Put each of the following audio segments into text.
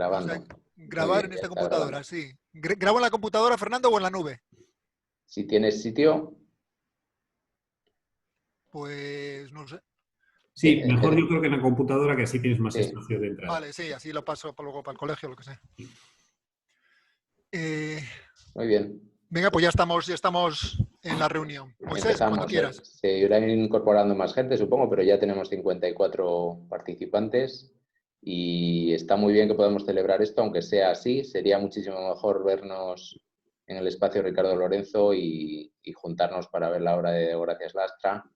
O sea, grabando. grabar en Bien, ya esta está computadora, grabando. sí. ¿Grabo en la computadora, Fernando, o en la nube? Si tienes sitio, Pues no sé. Sí, mejor yo creo que en la computadora, que así tienes más sí, espacio de entrada. Vale, sí, así lo paso luego para el colegio, lo que sea. Eh, muy bien. venga, pues ya estamos en la reunión. Moisés, cuando Empezamos. quieras. Se irán incorporando más gente, supongo, pero ya tenemos 54 participantes y está muy bien que podamos celebrar esto, aunque sea así. Sería muchísimo mejor vernos en el espacio Ricardo Lorenzo y juntarnos para ver la obra de Gracias Lastra,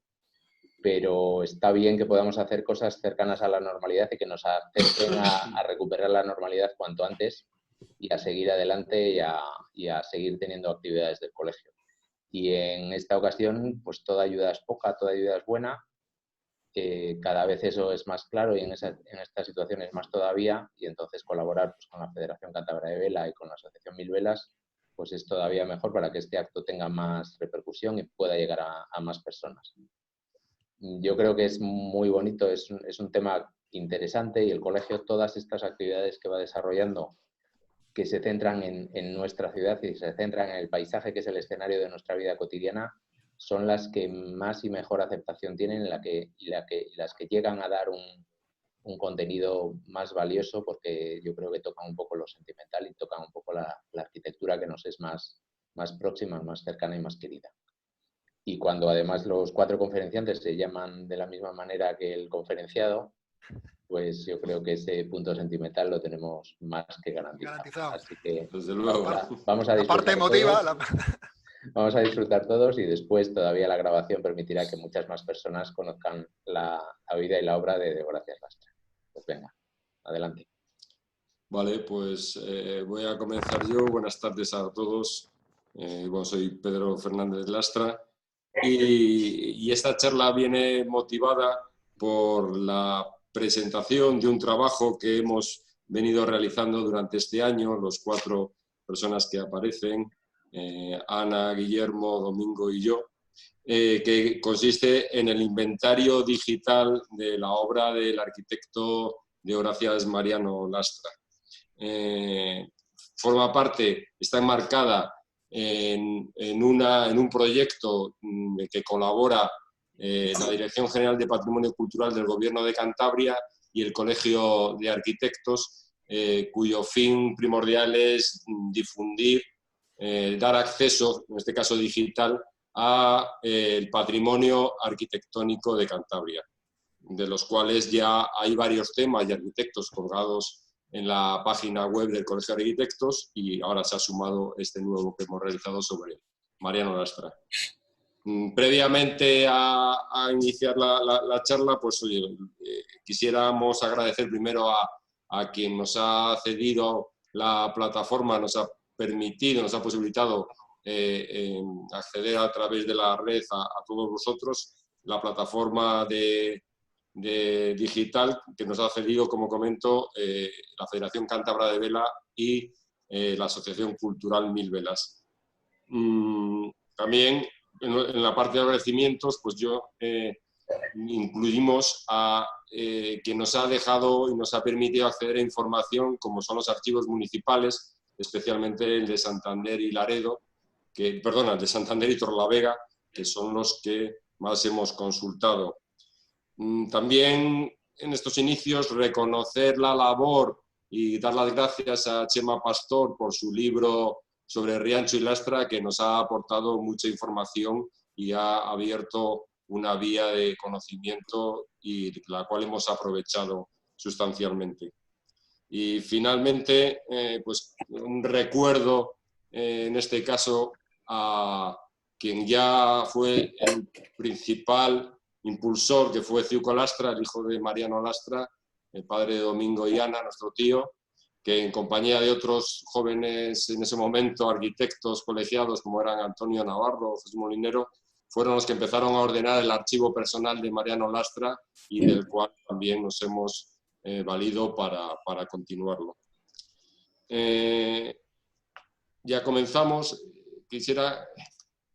pero está bien que podamos hacer cosas cercanas a la normalidad y que nos acerquen a recuperar la normalidad cuanto antes y a seguir adelante y a seguir teniendo actividades del colegio. Y en esta ocasión, pues toda ayuda es poca, toda ayuda es buena. Cada vez eso es más claro y en esta situación es más todavía. Y entonces colaborar pues, con la Federación Cántabra de Vela y con la Asociación Mil Velas, pues es todavía mejor para que este acto tenga más repercusión y pueda llegar a más personas. Yo creo que es muy bonito, es un tema interesante y el colegio, todas estas actividades que va desarrollando, que se centran en nuestra ciudad y se centran en el paisaje que es el escenario de nuestra vida cotidiana, son las que más y mejor aceptación tienen y las que llegan a dar un contenido más valioso, porque yo creo que tocan un poco lo sentimental y tocan un poco la arquitectura que nos es más próxima, más cercana y más querida. Y cuando además los 4 conferenciantes se llaman de la misma manera que el conferenciado, pues yo creo que ese punto sentimental lo tenemos más que garantizado. Garantizado. Así que Desde luego. vamos a La parte disfrutar emotiva. todos. Vamos a disfrutar todos y después todavía la grabación permitirá que muchas más personas conozcan la vida y la obra de Gracias Lastra. Pues venga, adelante. Vale, pues voy a comenzar yo. Buenas tardes a todos. Bueno, soy Pedro Fernández Lastra y esta charla viene motivada por la presentación de un trabajo que hemos venido realizando durante este año, los 4 personas que aparecen, Ana, Guillermo, Domingo y yo, que consiste en el inventario digital de la obra del arquitecto de Gracias Mariano Lastra. Forma parte, está enmarcada en un proyecto que colabora la Dirección General de Patrimonio Cultural del Gobierno de Cantabria y el Colegio de Arquitectos, cuyo fin primordial es difundir, dar acceso, en este caso digital, al patrimonio arquitectónico de Cantabria, de los cuales ya hay varios temas y arquitectos colgados en la página web del Colegio de Arquitectos y ahora se ha sumado este nuevo que hemos realizado sobre Mariano Lastra. Previamente a iniciar la charla, pues oye, quisiéramos agradecer primero a quien nos ha cedido la plataforma, nos ha permitido, nos ha posibilitado acceder a través de la red a todos vosotros, la plataforma de digital que nos ha cedido, como comento, la Federación Cántabra de Vela y la Asociación Cultural Mil Velas. También en la parte de agradecimientos, pues incluimos a quien nos ha dejado y nos ha permitido acceder a información, como son los archivos municipales, especialmente el de Santander y Laredo, el de Santander y Torrelavega, que son los que más hemos consultado. También en estos inicios reconocer la labor y dar las gracias a Chema Pastor por su libro sobre Riancho y Lastra, que nos ha aportado mucha información y ha abierto una vía de conocimiento y la cual hemos aprovechado sustancialmente. Y finalmente, pues un recuerdo, en este caso, a quien ya fue el principal impulsor, que fue Ciuco Lastra, el hijo de Mariano Lastra, el padre de Domingo y Ana, nuestro tío, que en compañía de otros jóvenes en ese momento, arquitectos colegiados como eran Antonio Navarro, Jesús Molinero, fueron los que empezaron a ordenar el archivo personal de Mariano Lastra y del cual también nos hemos valido para continuarlo. Ya comenzamos.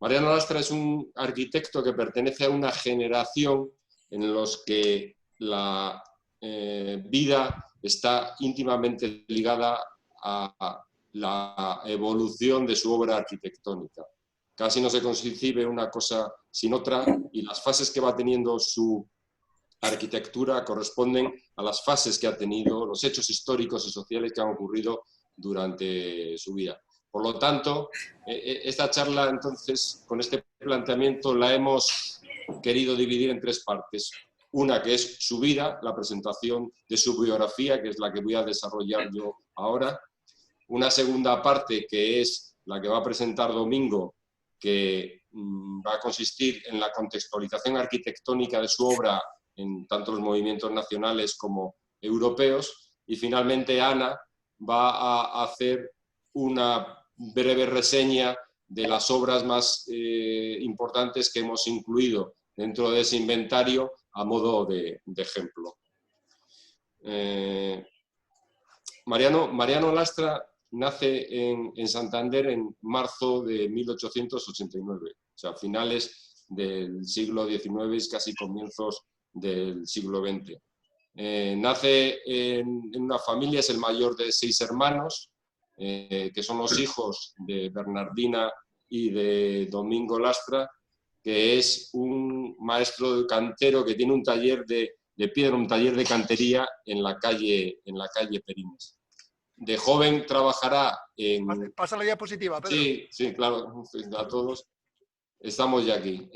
Mariano Lastra es un arquitecto que pertenece a una generación en los que la vida está íntimamente ligada a la evolución de su obra arquitectónica. Casi no se concibe una cosa sin otra, y las fases que va teniendo su arquitectura corresponden a las fases que ha tenido, los hechos históricos y sociales que han ocurrido durante su vida. Por lo tanto, esta charla, entonces, con este planteamiento, la hemos querido dividir en tres partes. Una que es su vida, la presentación de su biografía, que es la que voy a desarrollar yo ahora. Una segunda parte, que es la que va a presentar Domingo, que va a consistir en la contextualización arquitectónica de su obra en tanto los movimientos nacionales como europeos. Y finalmente Ana va a hacer una breve reseña de las obras más importantes que hemos incluido dentro de ese inventario a modo de ejemplo. Mariano Lastra nace en Santander en marzo de 1889, o sea, finales del siglo XIX y casi comienzos del siglo XX. Nace en una familia, es el mayor de 6 hermanos, que son los hijos de Bernardina y de Domingo Lastra, que es un maestro cantero que tiene un taller de piedra, un taller de cantería en la calle Perines. De joven trabajará en... Pasa la diapositiva, Pedro. Sí, claro, a todos. Estamos ya aquí.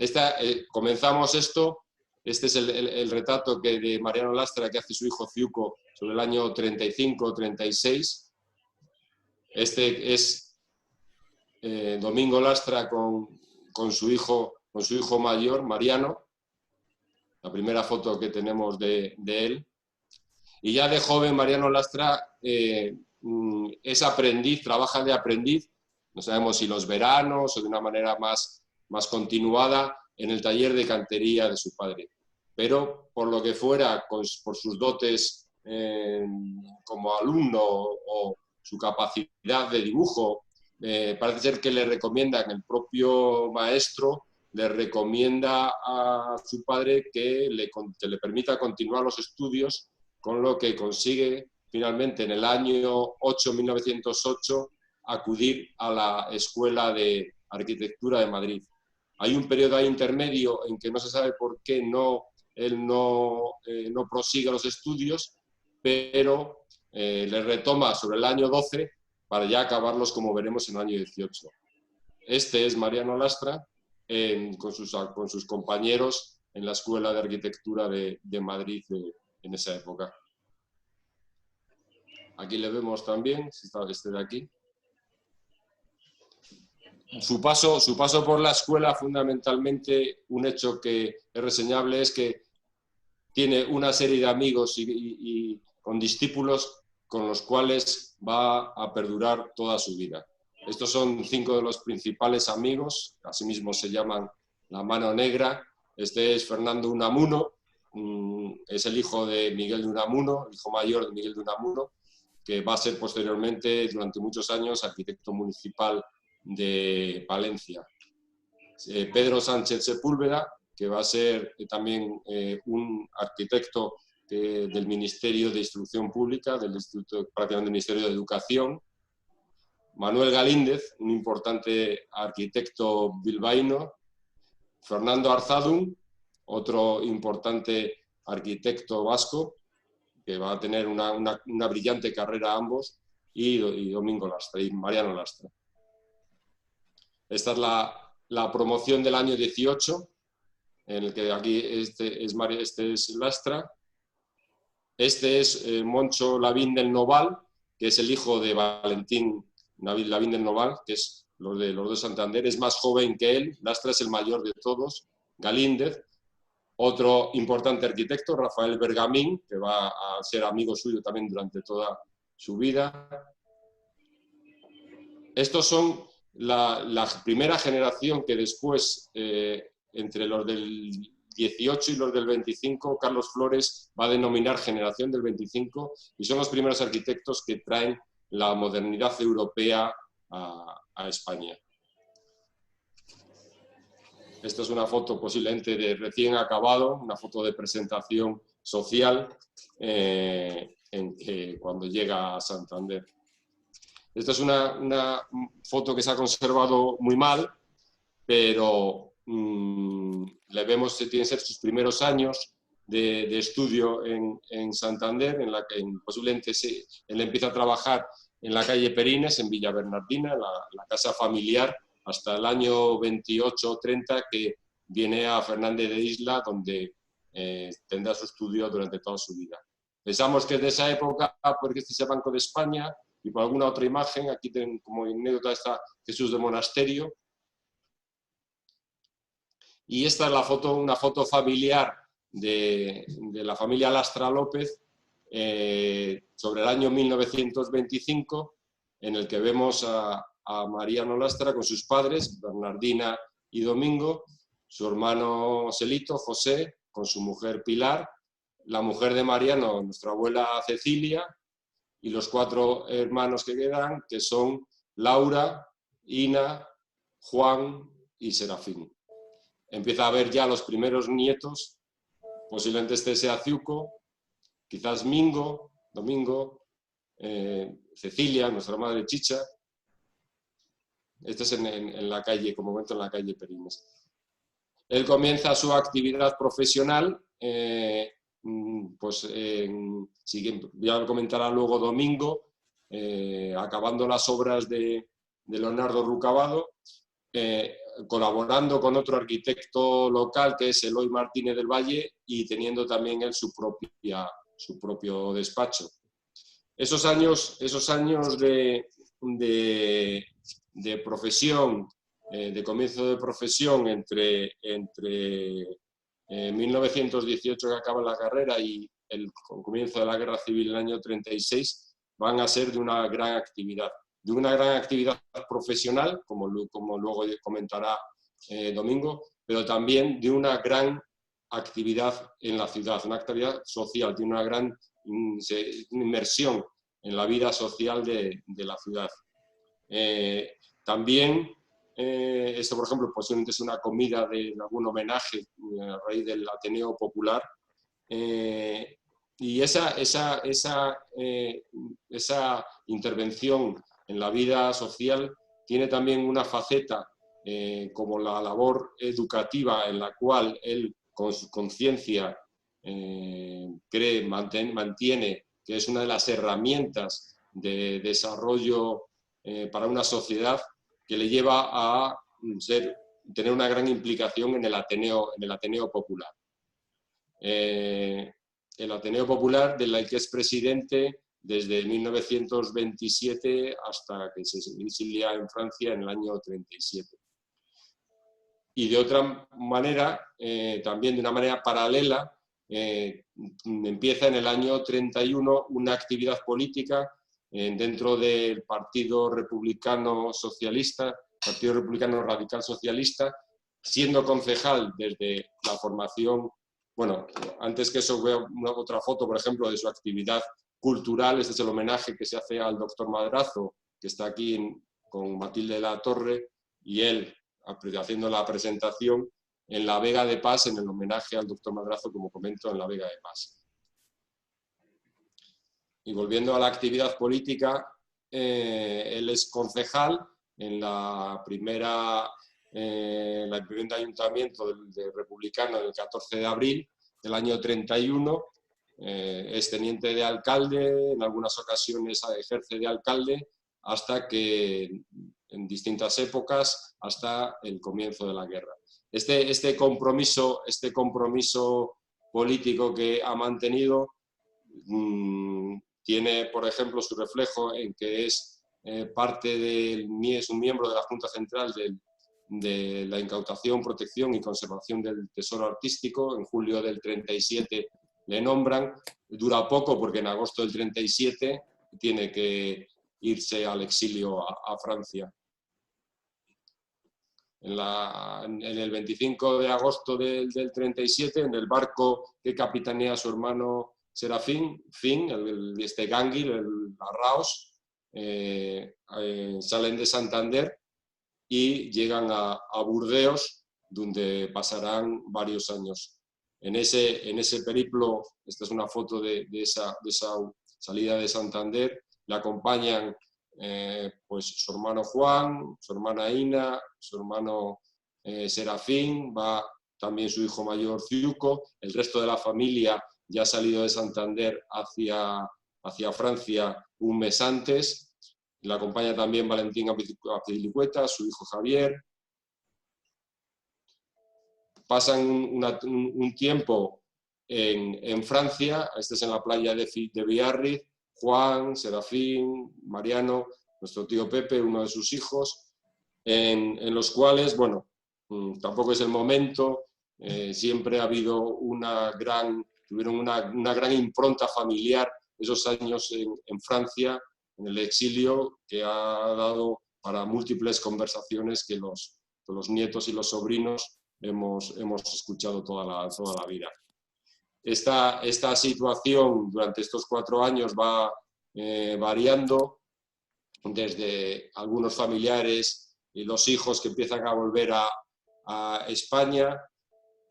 Comenzamos esto. Este es el retrato de Mariano Lastra que hace su hijo Ciuco sobre el año 35-36. Este es Domingo Lastra con su hijo mayor, Mariano. La primera foto que tenemos de él. Y ya de joven Mariano Lastra es aprendiz, trabaja de aprendiz, no sabemos si los veranos o de una manera más continuada en el taller de cantería de su padre. Pero por lo que fuera, por sus dotes como alumno o su capacidad de dibujo, parece ser que le recomiendan, el propio maestro le recomienda a su padre que le permita continuar los estudios, con lo que consigue finalmente en el año 1908 acudir a la Escuela de Arquitectura de Madrid. Hay un periodo ahí intermedio en que no se sabe por qué él no prosigue los estudios, pero le retoma sobre el año 12 para ya acabarlos, como veremos, en el año 18. Este es Mariano Lastra con sus compañeros en la Escuela de Arquitectura de Madrid en esa época. Aquí le vemos también, este de aquí. Su paso por la escuela, fundamentalmente, un hecho que es reseñable es que tiene una serie de amigos y con discípulos con los cuales va a perdurar toda su vida. Estos son 5 de los principales amigos, asimismo se llaman la Mano Negra. Este es Fernando Unamuno, es el hijo de Miguel de Unamuno, el hijo mayor de Miguel de Unamuno, que va a ser posteriormente, durante muchos años, arquitecto municipal de Palencia. Pedro Sánchez Sepúlveda, que va a ser también un arquitecto del Ministerio de Instrucción Pública, prácticamente del Ministerio de Educación. Manuel Galíndez, un importante arquitecto bilbaíno. Fernando Arzadun, otro importante arquitecto vasco, que va a tener una brillante carrera ambos, y Domingo Lastra, y Mariano Lastra. Esta es la promoción del año 18, en el que aquí este es Lastra. Este es Moncho Lavín del Noval, que es el hijo de Valentín Lavín del Noval, que es los de Santander, es más joven que él. Lastra es el mayor de todos. Galíndez, otro importante arquitecto, Rafael Bergamín, que va a ser amigo suyo también durante toda su vida. Estos son la primera generación que después, entre los del 18 y los del 25, Carlos Flores va a denominar generación del 25, y son los primeros arquitectos que traen la modernidad europea a España. Esta es una foto posiblemente de recién acabado, una foto de presentación social, cuando llega a Santander. Esta es una foto que se ha conservado muy mal, pero le vemos que tiene que ser sus primeros años de estudio en Santander, en la que posiblemente él empieza a trabajar en la calle Perines, en Villa Bernardina, la casa familiar, hasta el año 28 o 30, que viene a Fernández de Isla, donde tendrá su estudio durante toda su vida. Pensamos que es de esa época, porque este es el Banco de España, y por alguna otra imagen, aquí como anécdota está Jesús de Monasterio. Y esta es una foto familiar de la familia Lastra López sobre el año 1925, en el que vemos a Mariano Lastra con sus padres, Bernardina y Domingo, su hermano Celito, José, con su mujer Pilar, la mujer de Mariano, nuestra abuela Cecilia, y los 4 hermanos que quedan, que son Laura, Ina, Juan y Serafín. Empieza a haber ya los primeros nietos, posiblemente este sea Ciuco, quizás Mingo, Domingo, Cecilia, nuestra madre Chicha. Este es en la calle, como momento en la calle Perines. Él comienza su actividad profesional, ya lo comentará luego Domingo, acabando las obras de Leonardo Rucabado, colaborando con otro arquitecto local que es Eloy Martínez del Valle y teniendo también él su propio despacho. Esos años de profesión, de comienzo de profesión entre 1918, que acaba la carrera, y el comienzo de la Guerra Civil en el año 36, van a ser de una gran actividad profesional, como luego comentará Domingo, pero también de una gran actividad en la ciudad, una actividad social, tiene una gran inmersión en la vida social de la ciudad. También, esto por ejemplo, posiblemente es una comida de algún homenaje a raíz del Ateneo Popular, y esa intervención en la vida social tiene también una faceta como la labor educativa, en la cual él con su conciencia mantiene que es una de las herramientas de desarrollo para una sociedad, que le lleva a tener una gran implicación en el Ateneo Popular. El Ateneo Popular, del que es presidente desde 1927 hasta que se exilia en Francia en el año 37. Y de otra manera, también de una manera paralela, empieza en el año 31 una actividad política dentro del Partido Republicano Socialista, Partido Republicano Radical Socialista, siendo concejal desde la formación. Bueno, antes que eso veo otra foto, por ejemplo, de su actividad cultural. Este es el homenaje que se hace al doctor Madrazo, que está aquí con Matilde de la Torre, y él haciendo la presentación en la Vega de Pas, en el homenaje al doctor Madrazo, como comento, en la Vega de Pas. Y volviendo a la actividad política, él es concejal en el primer ayuntamiento del republicano el 14 de abril del año 31, es teniente de alcalde, en algunas ocasiones ejerce de alcalde, hasta que en distintas épocas, hasta el comienzo de la guerra. Este compromiso político que ha mantenido tiene, por ejemplo, su reflejo en que es es un miembro de la Junta Central de la Incautación, Protección y Conservación del Tesoro Artístico. En julio del 37 le nombran, dura poco porque en agosto del 37 tiene que irse al exilio a Francia. En el 25 de agosto del 37, en el barco que capitanea su hermano Serafín, este Gánguil, el Arraos, salen de Santander y llegan a Burdeos, donde pasarán varios años. En ese periplo, esta es una foto de esa salida de Santander. Le acompañan pues su hermano Juan, su hermana Ina, su hermano Serafín, va también su hijo mayor Ciuco. El resto de la familia ya ha salido de Santander hacia Francia un mes antes. Le acompaña también Valentín Azpilicueta, su hijo Javier. Pasan un tiempo en Francia, este es en la playa de Biarritz, Juan, Serafín, Mariano, nuestro tío Pepe, uno de sus hijos, en los cuales, bueno, tampoco es el momento, siempre ha habido tuvieron una gran impronta familiar esos años en Francia, en el exilio, que ha dado para múltiples conversaciones que los nietos y los sobrinos hemos escuchado toda la vida. Esta situación durante estos 4 años va variando, desde algunos familiares y los hijos que empiezan a volver a España.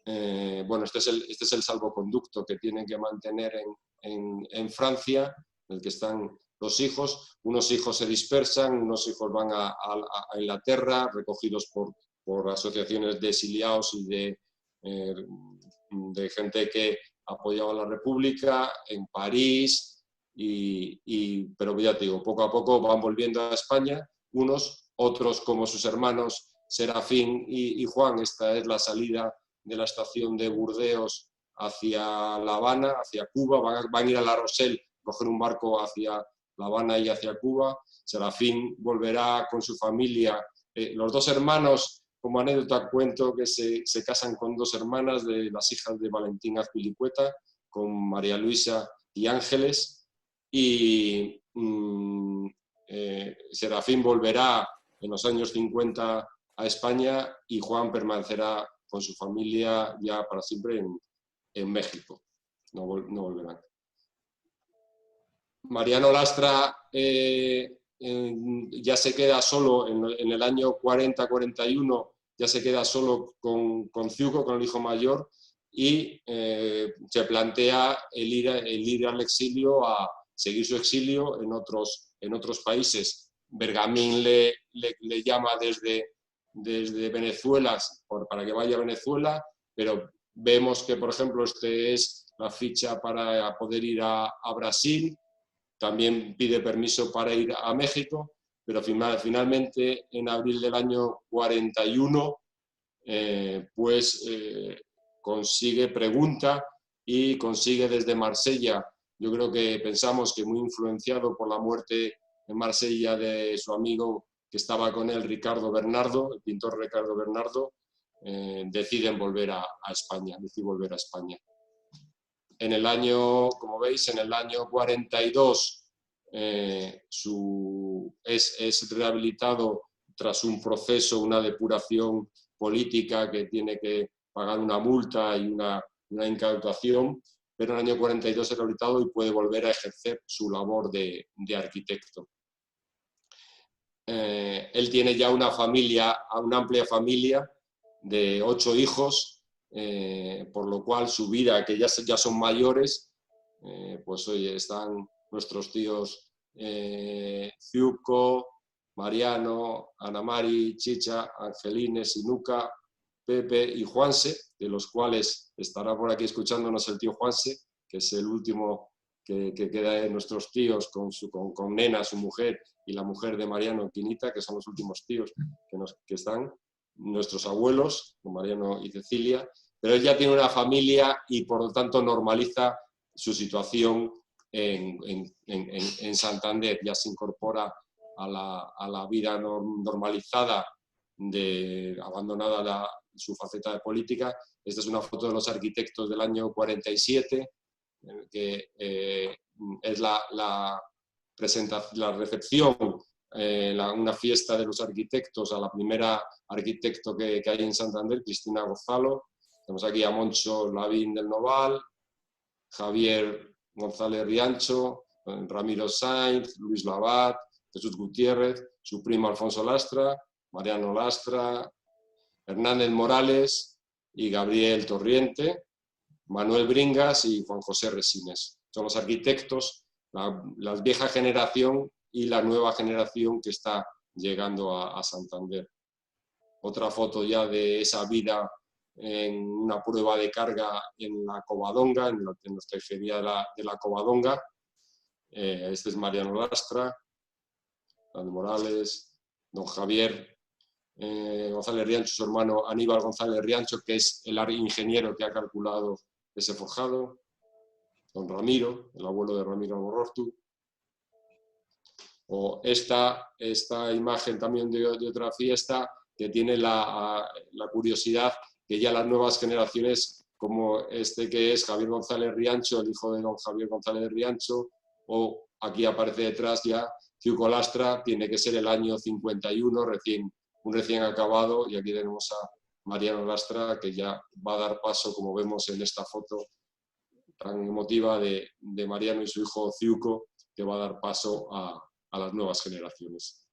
Bueno, este es el salvoconducto que tienen que mantener en Francia, en el que están los hijos. Unos hijos se dispersan, unos hijos van a Inglaterra, recogidos por asociaciones de exiliados y de gente que apoyaba a la República, en París, pero ya te digo, poco a poco van volviendo a España, otros como sus hermanos Serafín y Juan. Esta es la salida de la estación de Burdeos hacia La Habana, hacia Cuba. Van a ir a La Rochelle, coger un barco hacia La Habana y hacia Cuba. Serafín volverá con su familia. Los 2 hermanos, como anécdota cuento que se casan con 2 hermanas de las hijas de Valentín Azpilicueta, con María Luisa y Ángeles, y Serafín volverá en los años 50 a España y Juan permanecerá con su familia ya para siempre en México. No volverán. Mariano Lastra ya se queda solo en el año 40-41, ya se queda solo con Ciuco, con el hijo mayor, y se plantea el ir al exilio, a seguir su exilio en otros países. Bergamín le llama desde Venezuela para que vaya a Venezuela, pero vemos que, por ejemplo, este es la ficha para poder ir a Brasil. También pide permiso para ir a México, pero finalmente en abril del año 41 pregunta y consigue desde Marsella. Yo creo que pensamos que muy influenciado por la muerte en Marsella de su amigo que estaba con él, Ricardo Bernardo, el pintor Ricardo Bernardo, deciden volver a España. En el año, como veis, en el año 42 es rehabilitado tras un proceso, una depuración política que tiene que pagar una multa y una incautación, pero en el año 42 es rehabilitado y puede volver a ejercer su labor de arquitecto. Él tiene ya una amplia familia de 8 hijos, por lo cual su vida, que ya son mayores, pues hoy están nuestros tíos Ciuco, Mariano, Ana Mari, Chicha, Angelines, Sinuca, Pepe y Juanse, de los cuales estará por aquí escuchándonos el tío Juanse, que es el último que queda de nuestros tíos con Nena, su mujer, y la mujer de Mariano, Quinita, que son los últimos tíos que están, nuestros abuelos, con Mariano y Cecilia, pero él ya tiene una familia y por lo tanto normaliza su situación en Santander, ya se incorpora a la vida normalizada, abandonada su faceta de política. Esta es una foto de los arquitectos del año 47, que es la recepción, una fiesta de los arquitectos a la primera arquitecto que hay en Santander, Cristina Gonzalo. Tenemos aquí a Moncho Lavín del Noval, Javier González Riancho, Ramiro Sainz, Luis Labat, Jesús Gutiérrez, su primo Alfonso Lastra, Mariano Lastra, Hernández Morales y Gabriel Torriente, Manuel Bringas y Juan José Resines. Son los arquitectos la vieja generación y la nueva generación que está llegando a Santander. Otra foto ya de esa vida en una prueba de carga en la Covadonga, en nuestra feria de la Covadonga. Este es Mariano Lastra, Grande Morales, don Javier González Riancho, su hermano Aníbal González Riancho, que es el ingeniero que ha calculado ese forjado, don Ramiro, el abuelo de Ramiro Borrortu. O esta imagen también de otra fiesta que tiene la curiosidad que ya las nuevas generaciones, como este que es Javier González Riancho, el hijo de don Javier González Riancho, o aquí aparece detrás ya Ciuco Lastra, tiene que ser el año 51, un recién acabado, y aquí tenemos a Mariano Lastra, que ya va a dar paso, como vemos en esta foto tan emotiva de Mariano y su hijo Ciuco, que va a dar paso a las nuevas generaciones.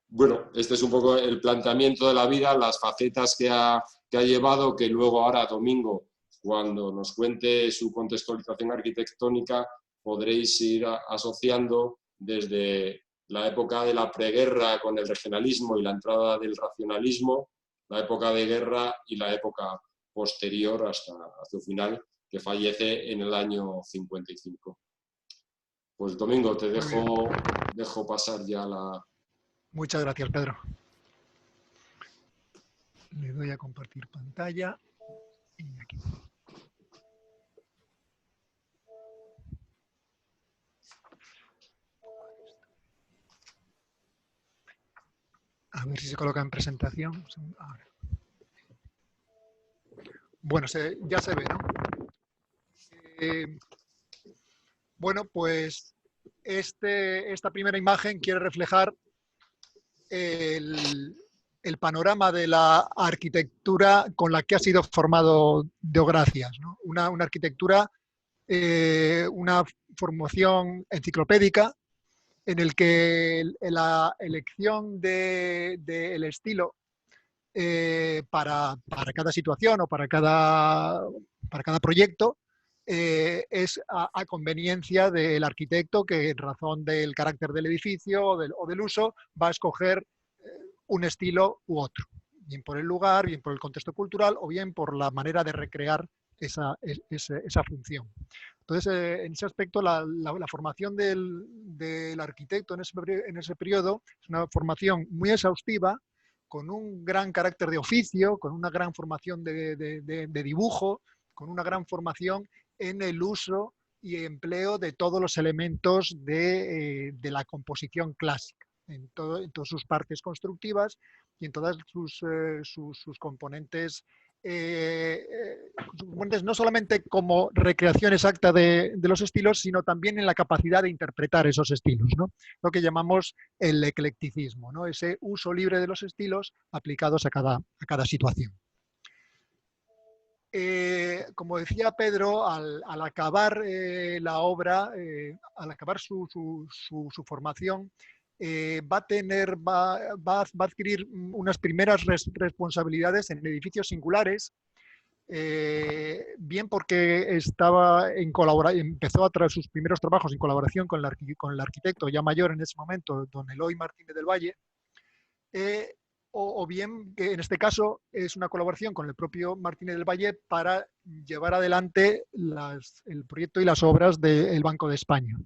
Bueno, este es un poco el planteamiento de la vida, las facetas que ha llevado, que luego ahora, Domingo, cuando nos cuente su contextualización arquitectónica, podréis ir asociando desde la época de la preguerra con el regionalismo y la entrada del racionalismo, la época de guerra y la época posterior hasta su final, que fallece en el año 55. Pues Domingo, te dejo pasar ya la... Muchas gracias, Pedro. Le doy a compartir pantalla. Y aquí. A ver si se coloca en presentación. Ahora. Bueno, ya se ve, ¿no? Bueno, pues esta primera imagen quiere reflejar el panorama de la arquitectura con la que ha sido formado Deogracias, ¿no? Una arquitectura, una formación enciclopédica en el que la elección del estilo para cada situación o para cada proyecto es a conveniencia del arquitecto, que en razón del carácter del edificio o del uso va a escoger un estilo u otro, bien por el lugar, bien por el contexto cultural o bien por la manera de recrear esa función. Entonces, en ese aspecto, la formación del arquitecto en ese periodo es una formación muy exhaustiva, con un gran carácter de oficio, con una gran formación de dibujo, con una gran formación en el uso y empleo de todos los elementos de la composición clásica, en todas sus partes constructivas y en todas sus componentes, no solamente como recreación exacta de los estilos, sino también en la capacidad de interpretar esos estilos, ¿no? Lo que llamamos el eclecticismo, ¿no? Ese uso libre de los estilos aplicados a cada situación. Como decía Pedro, al acabar la obra, al acabar su formación, va a adquirir unas primeras responsabilidades en edificios singulares, bien porque empezó a traer sus primeros trabajos en colaboración con el arquitecto ya mayor en ese momento, don Eloy Martínez del Valle, o bien que en este caso es una colaboración con el propio Martínez del Valle para llevar adelante el proyecto y las obras del Banco de España.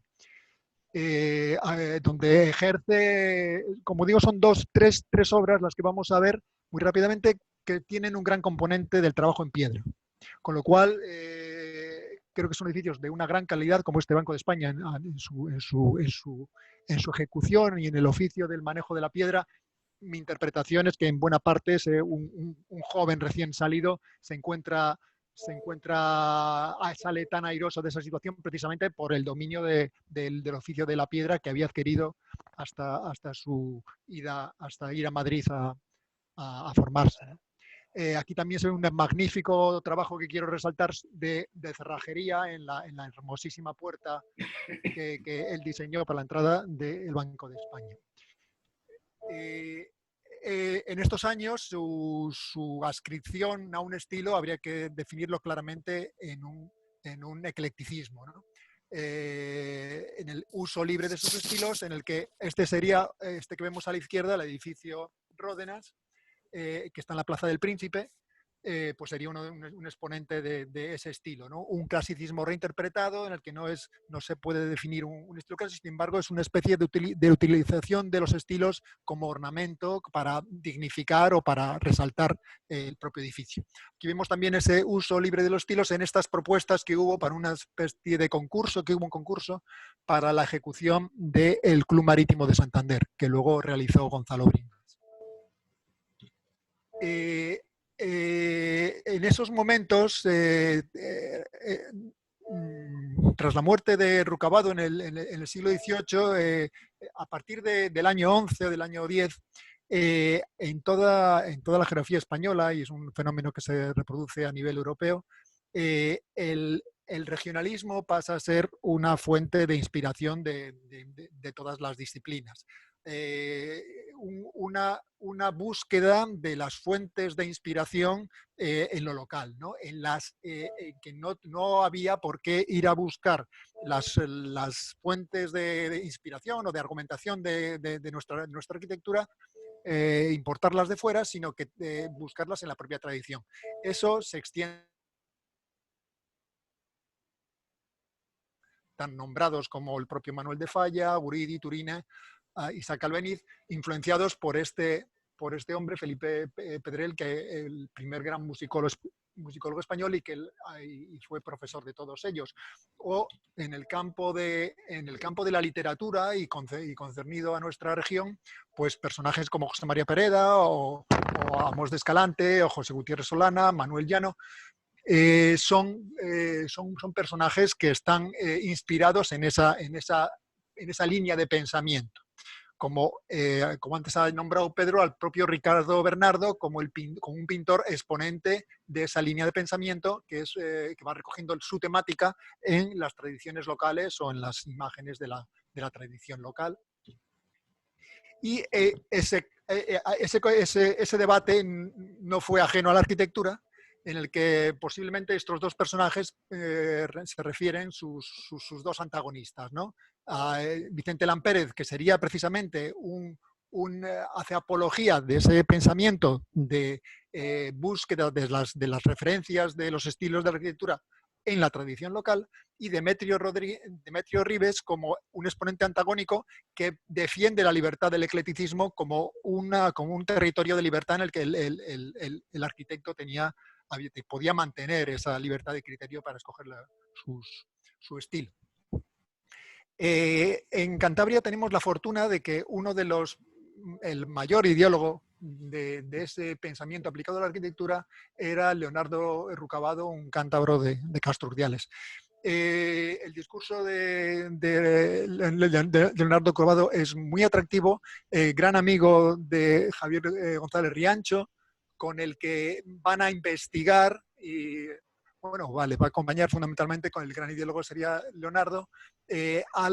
Donde ejerce, como digo, son tres obras las que vamos a ver muy rápidamente, que tienen un gran componente del trabajo en piedra. Con lo cual, creo que son edificios de una gran calidad, como este Banco de España en su ejecución y en el oficio del manejo de la piedra. Mi interpretación es que en buena parte es un joven recién salido sale tan airoso de esa situación precisamente por el dominio del oficio de la piedra que había adquirido hasta ir a Madrid a formarse, ¿no? Aquí también se ve un magnífico trabajo que quiero resaltar de cerrajería en la hermosísima puerta que él diseñó para la entrada del Banco de España. En estos años su adscripción a un estilo habría que definirlo claramente en un eclecticismo, ¿no? en el uso libre de sus estilos, en el que este sería, este que vemos a la izquierda, el edificio Ródenas, que está en la Plaza del Príncipe, pues sería un exponente de ese estilo, ¿no? Un clasicismo reinterpretado en el que no se puede definir un estilo clásico, sin embargo es una especie de utilización de los estilos como ornamento para dignificar o para resaltar el propio edificio. Aquí vemos también ese uso libre de los estilos en estas propuestas que hubo para una especie de concurso, que hubo un concurso para la ejecución del Club Marítimo de Santander, que luego realizó Gonzalo Bringas. En esos momentos, tras la muerte de Rucabado en el siglo XVIII, a partir del año 11 o del año 10, en toda la geografía española, y es un fenómeno que se reproduce a nivel europeo, el regionalismo pasa a ser una fuente de inspiración de todas las disciplinas. Una búsqueda de las fuentes de inspiración en lo local, ¿no? Que no había por qué ir a buscar las fuentes de inspiración o de argumentación de nuestra arquitectura, importarlas de fuera, sino que buscarlas en la propia tradición. Eso se extiende tan nombrados como el propio Manuel de Falla, Guridi, Turina, Isaac Albéniz, influenciados por este hombre, Felipe Pedrell, que el primer gran musicólogo español y fue profesor de todos ellos. O en el campo de la literatura y concernido a nuestra región, pues personajes como José María Pereda o Amos de Escalante o José Gutiérrez Solana, Manuel Llano. Son personajes que están inspirados en esa línea de pensamiento. Como antes ha nombrado Pedro, al propio Ricardo Bernardo como un pintor exponente de esa línea de pensamiento que va recogiendo su temática en las tradiciones locales o en las imágenes de la tradición local. Y ese debate no fue ajeno a la arquitectura, en el que posiblemente estos dos personajes se refieren sus dos antagonistas, ¿no? A Vicente Lampérez, que sería precisamente hace apología de ese pensamiento de búsqueda de las referencias de los estilos de la arquitectura en la tradición local, y Demetrio Ribes como un exponente antagónico que defiende la libertad del eclecticismo como un territorio de libertad en el que el arquitecto podía mantener esa libertad de criterio para escoger su estilo. En Cantabria tenemos la fortuna de que el mayor ideólogo de ese pensamiento aplicado a la arquitectura era Leonardo Rucabado, un cántabro de Castro Urdiales. El discurso de Leonardo Rucabado es muy atractivo, gran amigo de Javier González Riancho, con el que van a investigar y va a acompañar fundamentalmente con el gran ideólogo sería Leonardo, a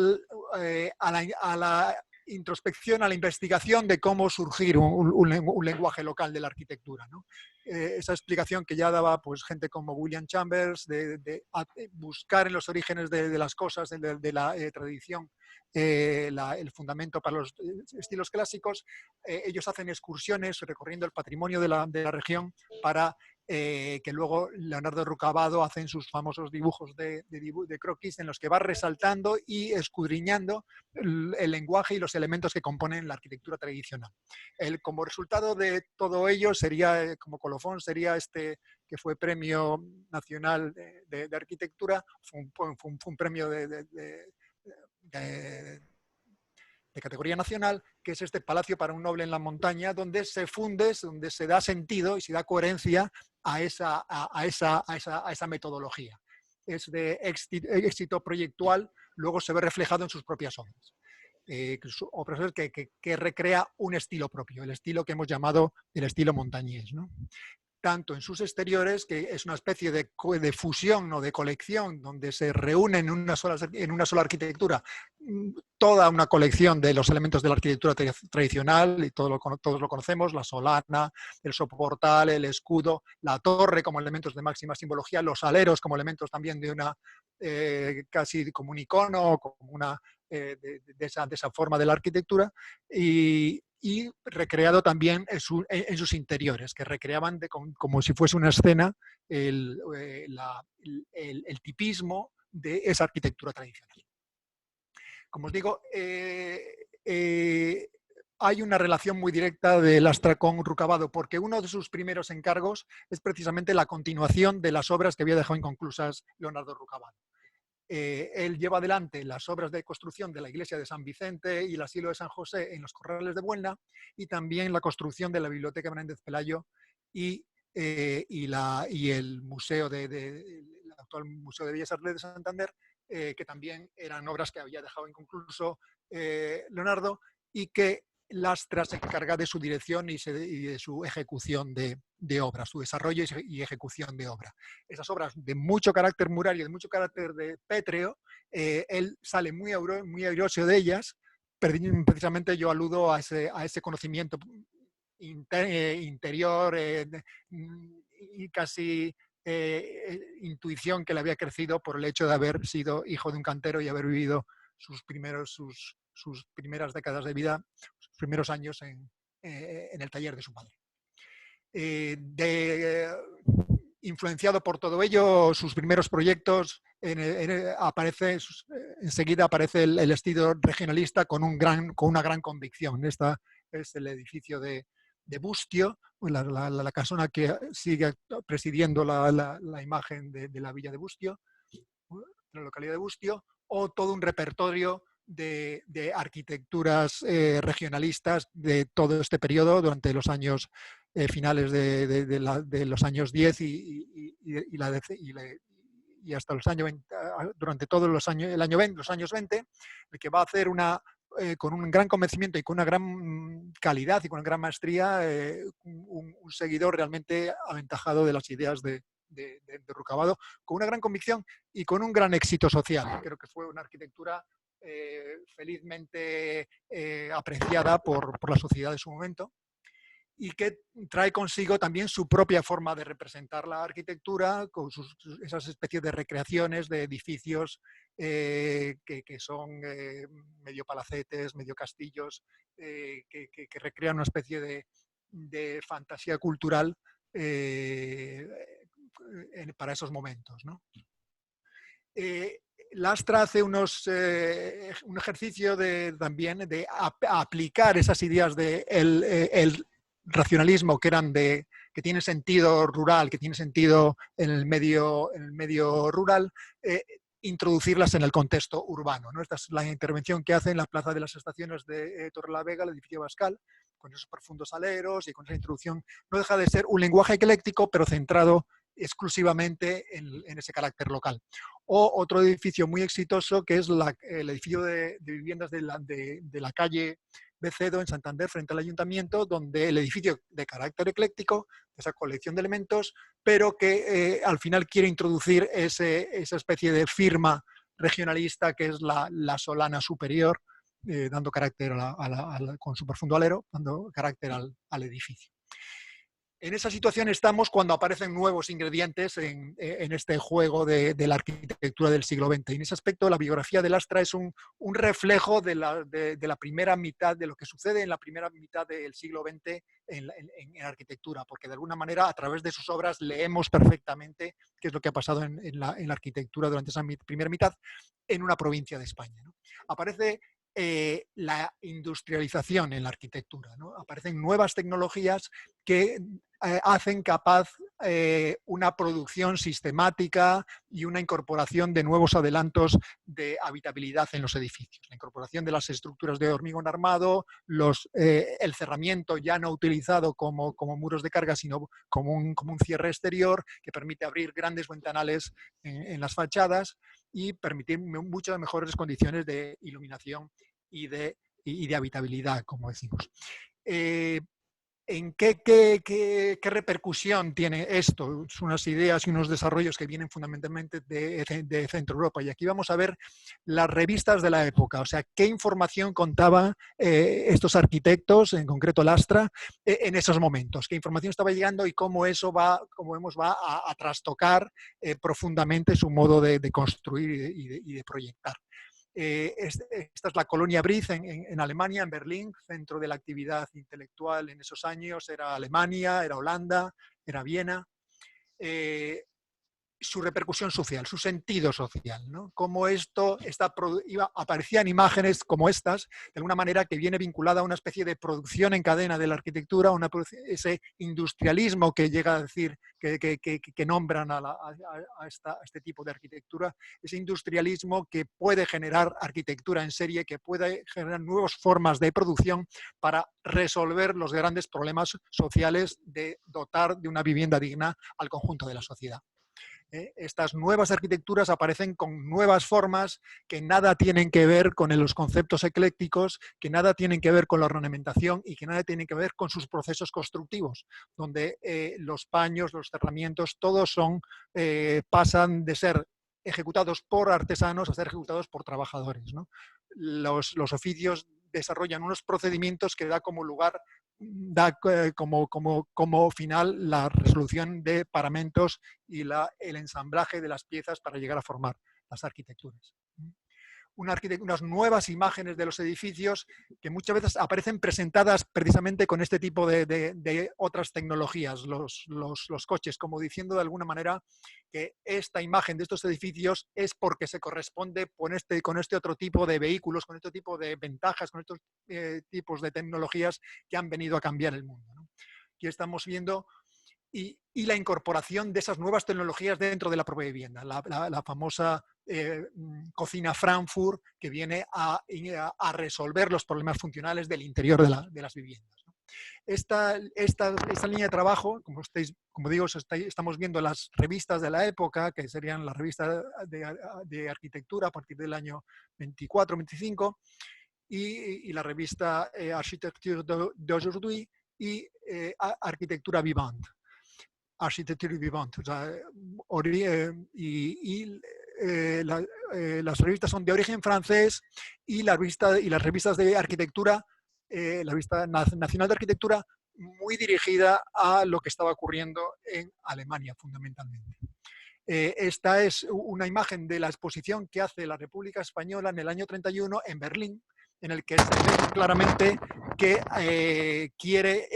la introspección, a la investigación de cómo surgir un lenguaje local de la arquitectura, ¿no? Esa explicación que ya daba pues, gente como William Chambers, de buscar en los orígenes de las cosas, de la tradición, el fundamento para los estilos clásicos. Ellos hacen excursiones recorriendo el patrimonio de la región para que luego Leonardo Rucabado hace en sus famosos dibujos de croquis, en los que va resaltando y escudriñando el lenguaje y los elementos que componen la arquitectura tradicional. Como resultado de todo ello, sería, como colofón, sería que fue Premio Nacional de Arquitectura, fue un premio de categoría nacional, que es este Palacio para un Noble en la Montaña, donde se funde, donde se da sentido y se da coherencia a esa metodología. Es de éxito proyectual, luego se ve reflejado en sus propias obras. Obras que recrea un estilo propio, el estilo que hemos llamado el estilo montañés, ¿no? Tanto en sus exteriores, que es una especie de fusión o de colección, donde se reúnen en una sola arquitectura toda una colección de los elementos de la arquitectura tradicional, y todos lo conocemos, la solana, el soportal, el escudo, la torre como elementos de máxima simbología, los aleros como elementos también de casi como un icono, como una, de esa forma de la arquitectura, y recreado también en sus interiores, que recreaban como si fuese una escena el tipismo de esa arquitectura tradicional. Como os digo, hay una relación muy directa de Lastra con Rucabado, porque uno de sus primeros encargos es precisamente la continuación de las obras que había dejado inconclusas Leonardo Rucabado. Él lleva adelante las obras de construcción de la iglesia de San Vicente y el asilo de San José en los Corrales de Buelna, y también la construcción de la biblioteca Menéndez Pelayo y el museo el actual Museo de Bellas Artes de Santander, que también eran obras que había dejado inconcluso Leonardo, y que Lastra se encarga de su dirección y de su ejecución de obra, su desarrollo y ejecución de obra. Esas obras de mucho carácter murario, de mucho carácter de pétreo, él sale muy airoso de ellas. Precisamente yo aludo a ese conocimiento interior y casi intuición que le había crecido por el hecho de haber sido hijo de un cantero y haber vivido sus primeras décadas de vida, sus primeros años en el taller de su padre. Influenciado por todo ello, sus primeros proyectos, enseguida aparece el estilo regionalista con una gran convicción. Esta es el edificio de Bustio, la casona que sigue presidiendo la imagen de la villa de Bustio, de la localidad de Bustio, o todo un repertorio de arquitecturas regionalistas de todo este periodo durante los años finales de los años 10 y hasta los años 20, durante todos los años, los años 20, el que va a hacer con un gran convencimiento y con una gran calidad y con una gran maestría, un seguidor realmente aventajado de las ideas de Rucabado, con una gran convicción y con un gran éxito social. Creo que fue una arquitectura felizmente apreciada por la sociedad de su momento, y que trae consigo también su propia forma de representar la arquitectura, con esas especies de recreaciones de edificios que son medio palacetes, medio castillos, que recrean una especie de fantasía cultural para esos momentos, ¿no? Lastra hace un ejercicio también de aplicar esas ideas el racionalismo que tiene sentido rural, que tiene sentido en el medio rural, introducirlas en el contexto urbano, ¿no? Esta es la intervención que hace en la Plaza de las Estaciones de Torrelavega, el edificio Bascal, con esos profundos aleros y con esa introducción. No deja de ser un lenguaje ecléctico, pero centrado exclusivamente en ese carácter local. O otro edificio muy exitoso, que es el edificio de viviendas de la calle Becedo en Santander, frente al ayuntamiento, donde el edificio de carácter ecléctico, esa colección de elementos, pero que al final quiere introducir esa especie de firma regionalista que es la solana superior, dando carácter con su profundo alero, dando carácter al edificio. En esa situación estamos cuando aparecen nuevos ingredientes en este juego de la arquitectura del siglo XX. Y en ese aspecto, la biografía de Lastra es un reflejo de la primera mitad, de lo que sucede en la primera mitad del siglo XX en arquitectura, porque de alguna manera, a través de sus obras, leemos perfectamente qué es lo que ha pasado en la arquitectura durante esa primera mitad en una provincia de España, ¿no? Aparece la industrialización en la arquitectura, ¿no? Aparecen nuevas tecnologías que hacen capaz una producción sistemática y una incorporación de nuevos adelantos de habitabilidad en los edificios. La incorporación de las estructuras de hormigón armado, el cerramiento ya no utilizado como muros de carga, sino como un cierre exterior que permite abrir grandes ventanales en las fachadas y permitir muchas mejores condiciones de iluminación y de habitabilidad, como decimos. ¿En qué repercusión tiene esto? Son unas ideas y unos desarrollos que vienen fundamentalmente de Centro Europa. Y aquí vamos a ver las revistas de la época, o sea, qué información contaban estos arquitectos, en concreto Lastra, en esos momentos, qué información estaba llegando y cómo eso va a trastocar profundamente su modo de construir y de proyectar. Esta es la colonia Briz en Alemania, en Berlín, centro de la actividad intelectual en esos años. Era Alemania, era Holanda, era Viena. Su repercusión social, su sentido social, ¿no? Cómo esto aparecían imágenes como estas, de alguna manera que viene vinculada a una especie de producción en cadena de la arquitectura, ese industrialismo que llega a decir, que nombran a este tipo de arquitectura, ese industrialismo que puede generar arquitectura en serie, que puede generar nuevas formas de producción para resolver los grandes problemas sociales de dotar de una vivienda digna al conjunto de la sociedad. Estas nuevas arquitecturas aparecen con nuevas formas que nada tienen que ver con los conceptos eclécticos, que nada tienen que ver con la ornamentación y que nada tienen que ver con sus procesos constructivos, donde los paños, los cerramientos, todos pasan de ser ejecutados por artesanos a ser ejecutados por trabajadores, ¿no? Los oficios desarrollan unos procedimientos que da como final la resolución de paramentos y el ensamblaje de las piezas para llegar a formar las arquitecturas. Unas nuevas imágenes de los edificios que muchas veces aparecen presentadas precisamente con este tipo de otras tecnologías, los coches, como diciendo de alguna manera que esta imagen de estos edificios es porque se corresponde con este otro tipo de vehículos, con este tipo de ventajas, con estos tipos de tecnologías que han venido a cambiar el mundo, ¿no? Aquí estamos viendo y la incorporación de esas nuevas tecnologías dentro de la propia vivienda. La famosa cocina Frankfurt, que viene a resolver los problemas funcionales del interior de las viviendas, ¿no? Esta línea de trabajo, como digo, estamos viendo las revistas de la época, que serían las revistas de arquitectura a partir del año 24-25, y la revista Architecture d'aujourd'hui y Arquitectura Vivante. Architecture Vivante. O sea, las revistas son de origen francés y las revistas de arquitectura, la revista nacional de arquitectura, muy dirigida a lo que estaba ocurriendo en Alemania fundamentalmente. Esta es una imagen de la exposición que hace la República Española en el año 31 en Berlín, en el que se ve claramente que quiere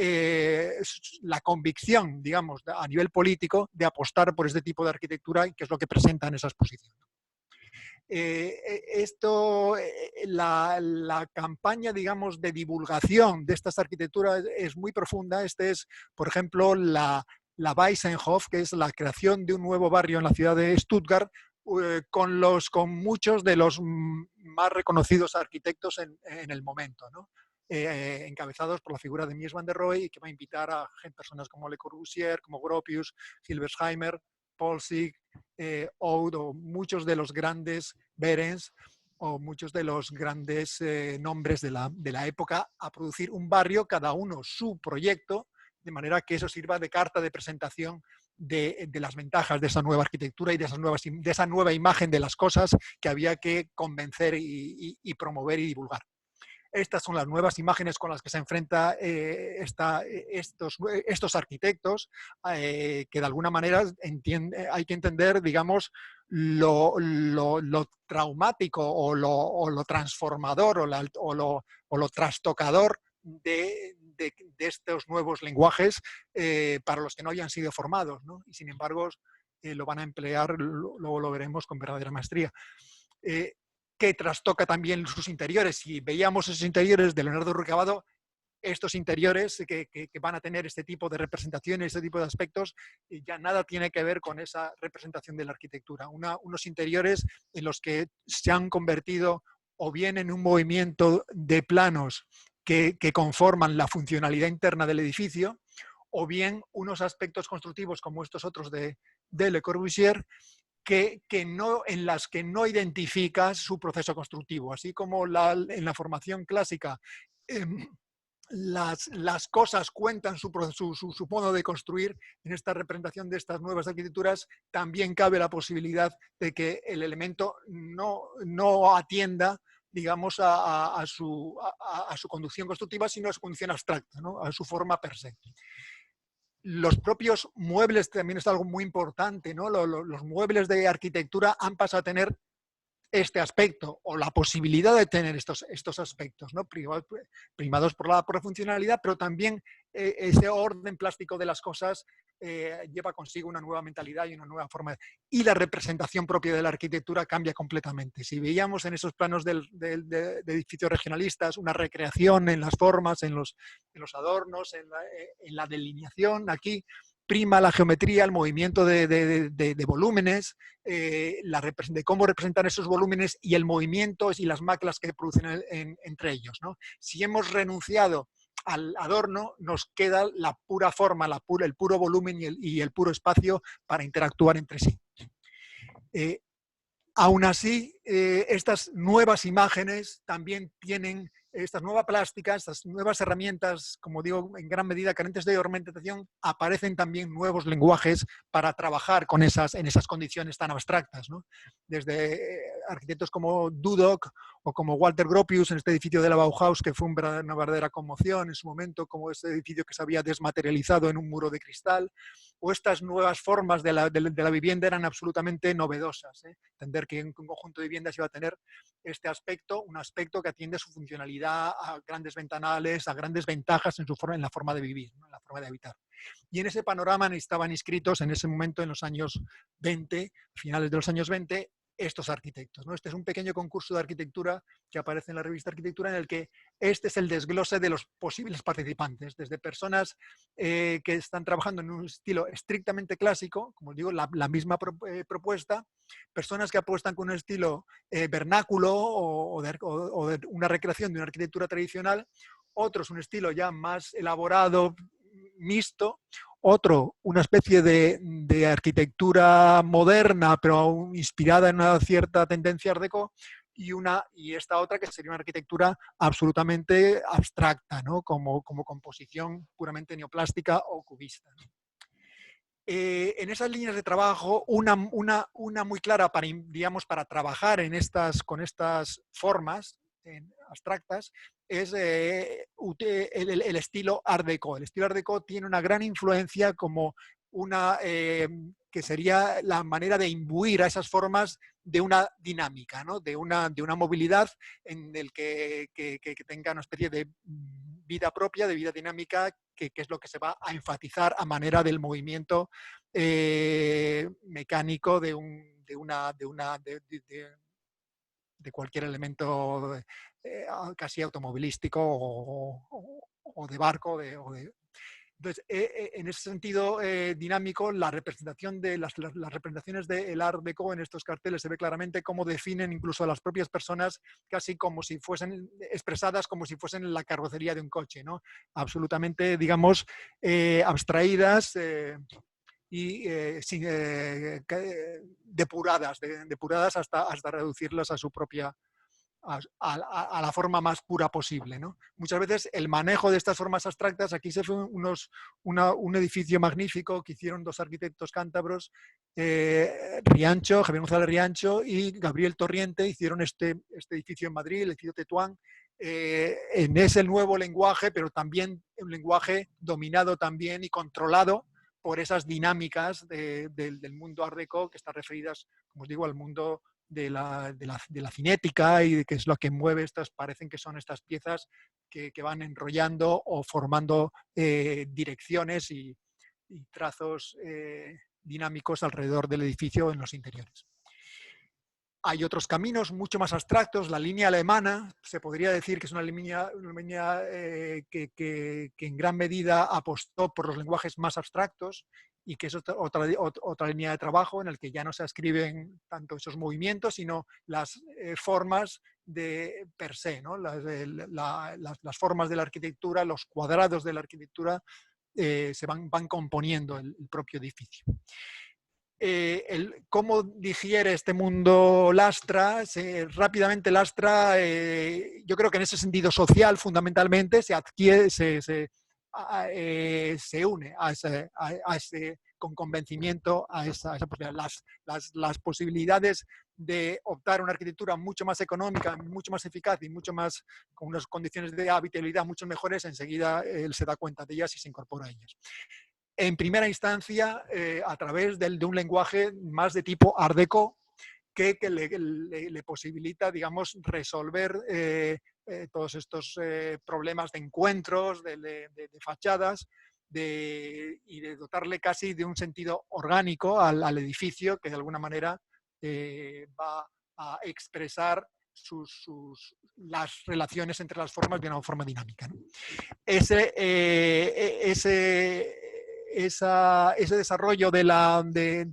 la convicción, digamos, a nivel político, de apostar por este tipo de arquitectura, que es lo que presenta en esa exposición. La campaña, digamos, de divulgación de estas arquitecturas es muy profunda. Este es, por ejemplo, la Weissenhof, que es la creación de un nuevo barrio en la ciudad de Stuttgart, con muchos de los más reconocidos arquitectos en el momento, ¿no? Encabezados por la figura de Mies van der Rohe, que va a invitar a personas como Le Corbusier, como Gropius, Hilbersheimer, Polsig, Oud, o muchos de los grandes Behrens, o muchos de los grandes nombres de la época, a producir un barrio, cada uno su proyecto, de manera que eso sirva de carta de presentación de las ventajas de esa nueva arquitectura y de esa nueva imagen de las cosas que había que convencer y promover y divulgar. Estas son las nuevas imágenes con las que se enfrentan estos arquitectos, que de alguna manera hay que entender, digamos, lo traumático o lo transformador o lo trastocador de estos nuevos lenguajes para los que no habían sido formados, ¿no? Y sin embargo lo van a emplear, luego lo veremos, con verdadera maestría. Que trastoca también sus interiores. Si veíamos esos interiores de Leonardo Rucabado, estos interiores que van a tener este tipo de representaciones, este tipo de aspectos, ya nada tiene que ver con esa representación de la arquitectura. Unos interiores en los que se han convertido o bien en un movimiento de planos que conforman la funcionalidad interna del edificio, o bien unos aspectos constructivos como estos otros de Le Corbusier, en las que no identificas su proceso constructivo. Así como en la formación clásica las cosas cuentan su modo de construir. En esta representación de estas nuevas arquitecturas también cabe la posibilidad de que el elemento no atienda, digamos, a su conducción constructiva, sino a su conducción abstracta, ¿no? A su forma per se. Los propios muebles también es algo muy importante, ¿no? Los muebles de arquitectura han pasado a tener este aspecto o la posibilidad de tener estos aspectos, ¿no? Primados por la funcionalidad, pero también ese orden plástico de las cosas lleva consigo una nueva mentalidad y una nueva forma. Y la representación propia de la arquitectura cambia completamente. Si veíamos en esos planos de edificios regionalistas una recreación en las formas, en los adornos, en la delineación, aquí prima la geometría, el movimiento de volúmenes, de cómo representar esos volúmenes y el movimiento y las maclas que producen entre ellos, ¿no? Si hemos renunciado al adorno, nos queda la pura forma, el puro volumen y el puro espacio para interactuar entre sí. Aún así, estas nuevas imágenes también tienen estas nuevas plásticas, estas nuevas herramientas, como digo, en gran medida carentes de ornamentación, aparecen también nuevos lenguajes para trabajar en esas condiciones tan abstractas, ¿no? Desde arquitectos como Dudok o como Walter Gropius en este edificio de la Bauhaus, que fue una verdadera conmoción en su momento, como este edificio que se había desmaterializado en un muro de cristal, o estas nuevas formas de la vivienda eran absolutamente novedosas. Entender que un conjunto de viviendas iba a tener este aspecto, un aspecto que atiende a su funcionalidad, a grandes ventanales, a grandes ventajas en la forma de vivir, ¿no? En la forma de habitar. Y en ese panorama estaban inscritos en ese momento, en los años 20, finales de los años 20, estos arquitectos, ¿no? Este es un pequeño concurso de arquitectura que aparece en la revista Arquitectura, en el que este es el desglose de los posibles participantes, desde personas que están trabajando en un estilo estrictamente clásico, como digo, la misma propuesta, personas que apuestan con un estilo vernáculo o de una recreación de una arquitectura tradicional, otros un estilo ya más elaborado, mixto, otro una especie de arquitectura moderna, pero inspirada en una cierta tendencia art déco, y esta otra que sería una arquitectura absolutamente abstracta, ¿no? como composición puramente neoplástica o cubista, ¿no? En esas líneas de trabajo, una muy clara para trabajar con estas formas abstractas es el estilo Art Deco. El estilo Art Deco tiene una gran influencia como que sería la manera de imbuir a esas formas de una dinámica, ¿no? de una movilidad en el que tenga una especie de vida propia, de vida dinámica, que es lo que se va a enfatizar a manera del movimiento mecánico de cualquier elemento casi automovilístico o de barco. Entonces, en ese sentido dinámico, la representación de las representaciones del Art Deco en estos carteles se ve claramente cómo definen incluso a las propias personas casi como si fuesen expresadas como si fuesen la carrocería de un coche, ¿no? Absolutamente, digamos, abstraídas y depuradas hasta reducirlas a su propia a la forma más pura posible, ¿no? Muchas veces el manejo de estas formas abstractas, aquí se fue un edificio magnífico que hicieron dos arquitectos cántabros, Riancho, Javier González Riancho y Gabriel Torriente, hicieron este edificio en Madrid, el edificio Tetuán, en ese nuevo lenguaje, pero también un lenguaje dominado también y controlado por esas dinámicas del mundo Art Deco, que están referidas, como os digo, al mundo de la cinética y de qué es lo que mueve parecen que son estas piezas que van enrollando o formando direcciones y trazos dinámicos alrededor del edificio en los interiores. Hay otros caminos mucho más abstractos. La línea alemana se podría decir que es una línea que en gran medida apostó por los lenguajes más abstractos y que es otra línea de trabajo en la que ya no se escriben tanto esos movimientos, sino las formas per se, ¿no? Las formas de la arquitectura, los cuadrados de la arquitectura se van componiendo el propio edificio. cómo digiere este mundo lastra, rápidamente lastra, yo creo que en ese sentido social fundamentalmente se adquiere, se une a ese con convencimiento a esa posibilidad. Las posibilidades de optar a una arquitectura mucho más económica, mucho más eficaz y mucho más con unas condiciones de habitabilidad mucho mejores, enseguida él se da cuenta de ellas y se incorpora a ellas. En primera instancia, a través de un lenguaje más de tipo Art Deco, que le posibilita, digamos, resolver todos estos problemas de encuentros, de fachadas, y de dotarle casi de un sentido orgánico al edificio que de alguna manera va a expresar las relaciones entre las formas de una forma dinámica, ¿no? Ese desarrollo del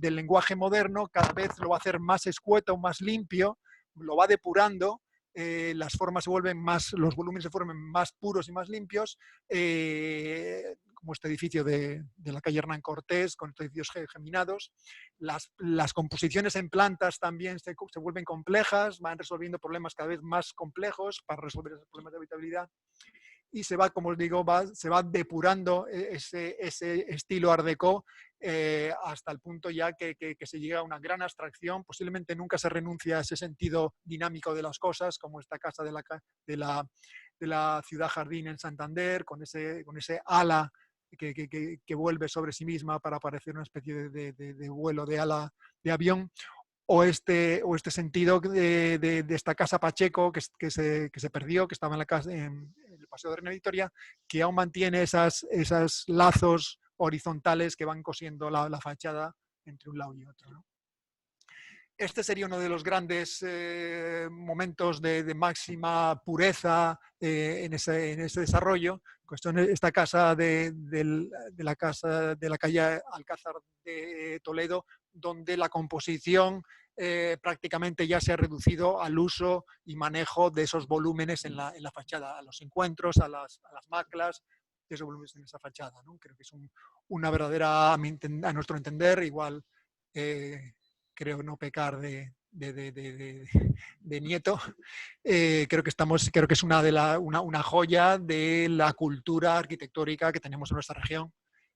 lenguaje moderno cada vez lo va a hacer más escueto, más limpio, lo va depurando, las formas se vuelven más, los volúmenes se vuelven más puros y más limpios, como este edificio de la calle Hernán Cortés, con estos edificios geminados. Las composiciones en plantas también se vuelven complejas, van resolviendo problemas cada vez más complejos para resolver esos problemas de habitabilidad. Y se va, como os digo, se va depurando ese estilo Art Deco hasta el punto ya que se llega a una gran abstracción. Posiblemente nunca se renuncia a ese sentido dinámico de las cosas, como esta casa de la ciudad jardín en Santander, con ese ala que vuelve sobre sí misma para parecer una especie de vuelo de ala de avión. O este sentido de esta casa Pacheco que se perdió, que estaba en la casa, en el Paseo de Reina Victoria, que aún mantiene esos lazos horizontales que van cosiendo la fachada entre un lado y otro, ¿no? Este sería uno de los grandes momentos de máxima pureza en ese desarrollo. Esta casa de la calle Alcázar de Toledo, donde la composición prácticamente ya se ha reducido al uso y manejo de esos volúmenes en la fachada, a los encuentros, a las maclas, de esos volúmenes en esa fachada, ¿no? Creo que es una verdadera, a nuestro entender, igual creo no pecar de nieto, creo que es una joya de la cultura arquitectónica que tenemos en nuestra región,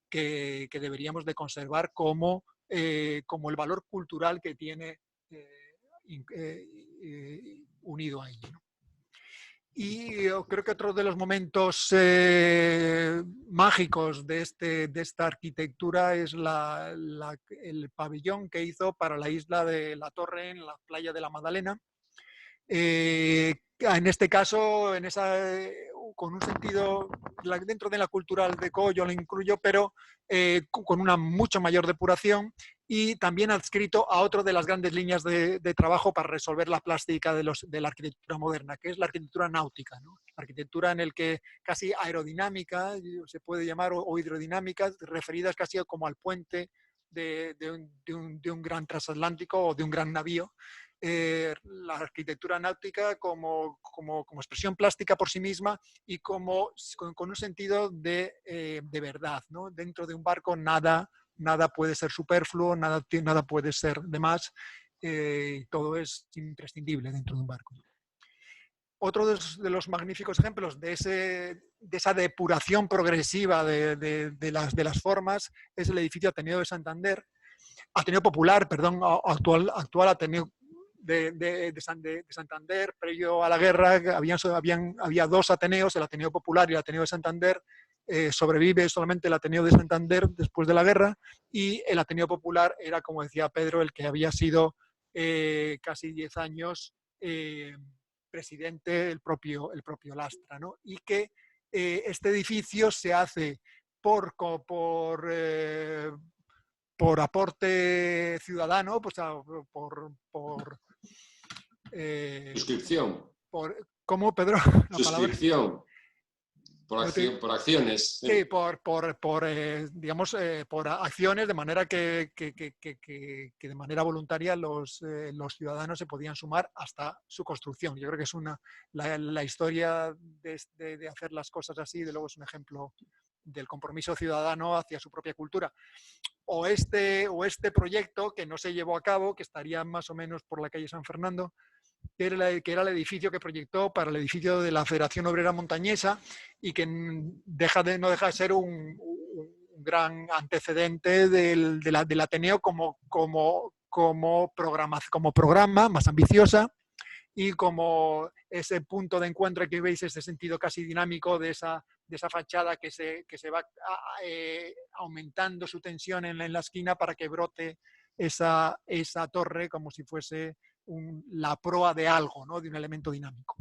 que deberíamos de conservar como el valor cultural que tiene unido a ello, ¿no? Y yo creo que otro de los momentos mágicos de esta arquitectura es el pabellón que hizo para la isla de La Torre, en la playa de la Magdalena. En este caso, con un sentido, dentro de la cultura Art Deco yo lo incluyo, pero con una mucho mayor depuración, y también adscrito a otra de las grandes líneas de trabajo para resolver la plástica de la arquitectura moderna, que es la arquitectura náutica, ¿no? La arquitectura en el que casi aerodinámica, se puede llamar, o hidrodinámica, referidas casi como al puente de un gran transatlántico o de un gran navío. La arquitectura náutica como expresión plástica por sí misma y con un sentido de verdad, ¿no? Dentro de un barco nada puede ser superfluo, nada puede ser de más, todo es imprescindible dentro de un barco. Otro de los magníficos ejemplos de esa depuración progresiva de las formas es el edificio Ateneo Popular, actual Ateneo de Santander. Previo a la guerra había dos Ateneos, el Ateneo Popular y el Ateneo de Santander. Sobrevive solamente el Ateneo de Santander después de la guerra, y el Ateneo Popular era, como decía Pedro, el que había sido casi 10 años presidente el propio Lastra, ¿no? Y que este edificio se hace por aporte ciudadano, pues suscripción. ¿Cómo, Pedro? Suscripción. Por acciones. Sí, digamos, por acciones, de manera que de manera voluntaria los ciudadanos se podían sumar hasta su construcción. Yo creo que es la historia de hacer las cosas así, de luego es un ejemplo del compromiso ciudadano hacia su propia cultura. O este proyecto que no se llevó a cabo, que estaría más o menos por la calle San Fernando, que era el edificio que proyectó para el edificio de la Federación Obrera Montañesa y que no deja de ser un gran antecedente del Ateneo como programa más ambiciosa y como ese punto de encuentro que veis, ese sentido casi dinámico de esa fachada que se va aumentando su tensión en la esquina para que brote esa torre como si fuese la proa de algo, ¿no? De un elemento dinámico.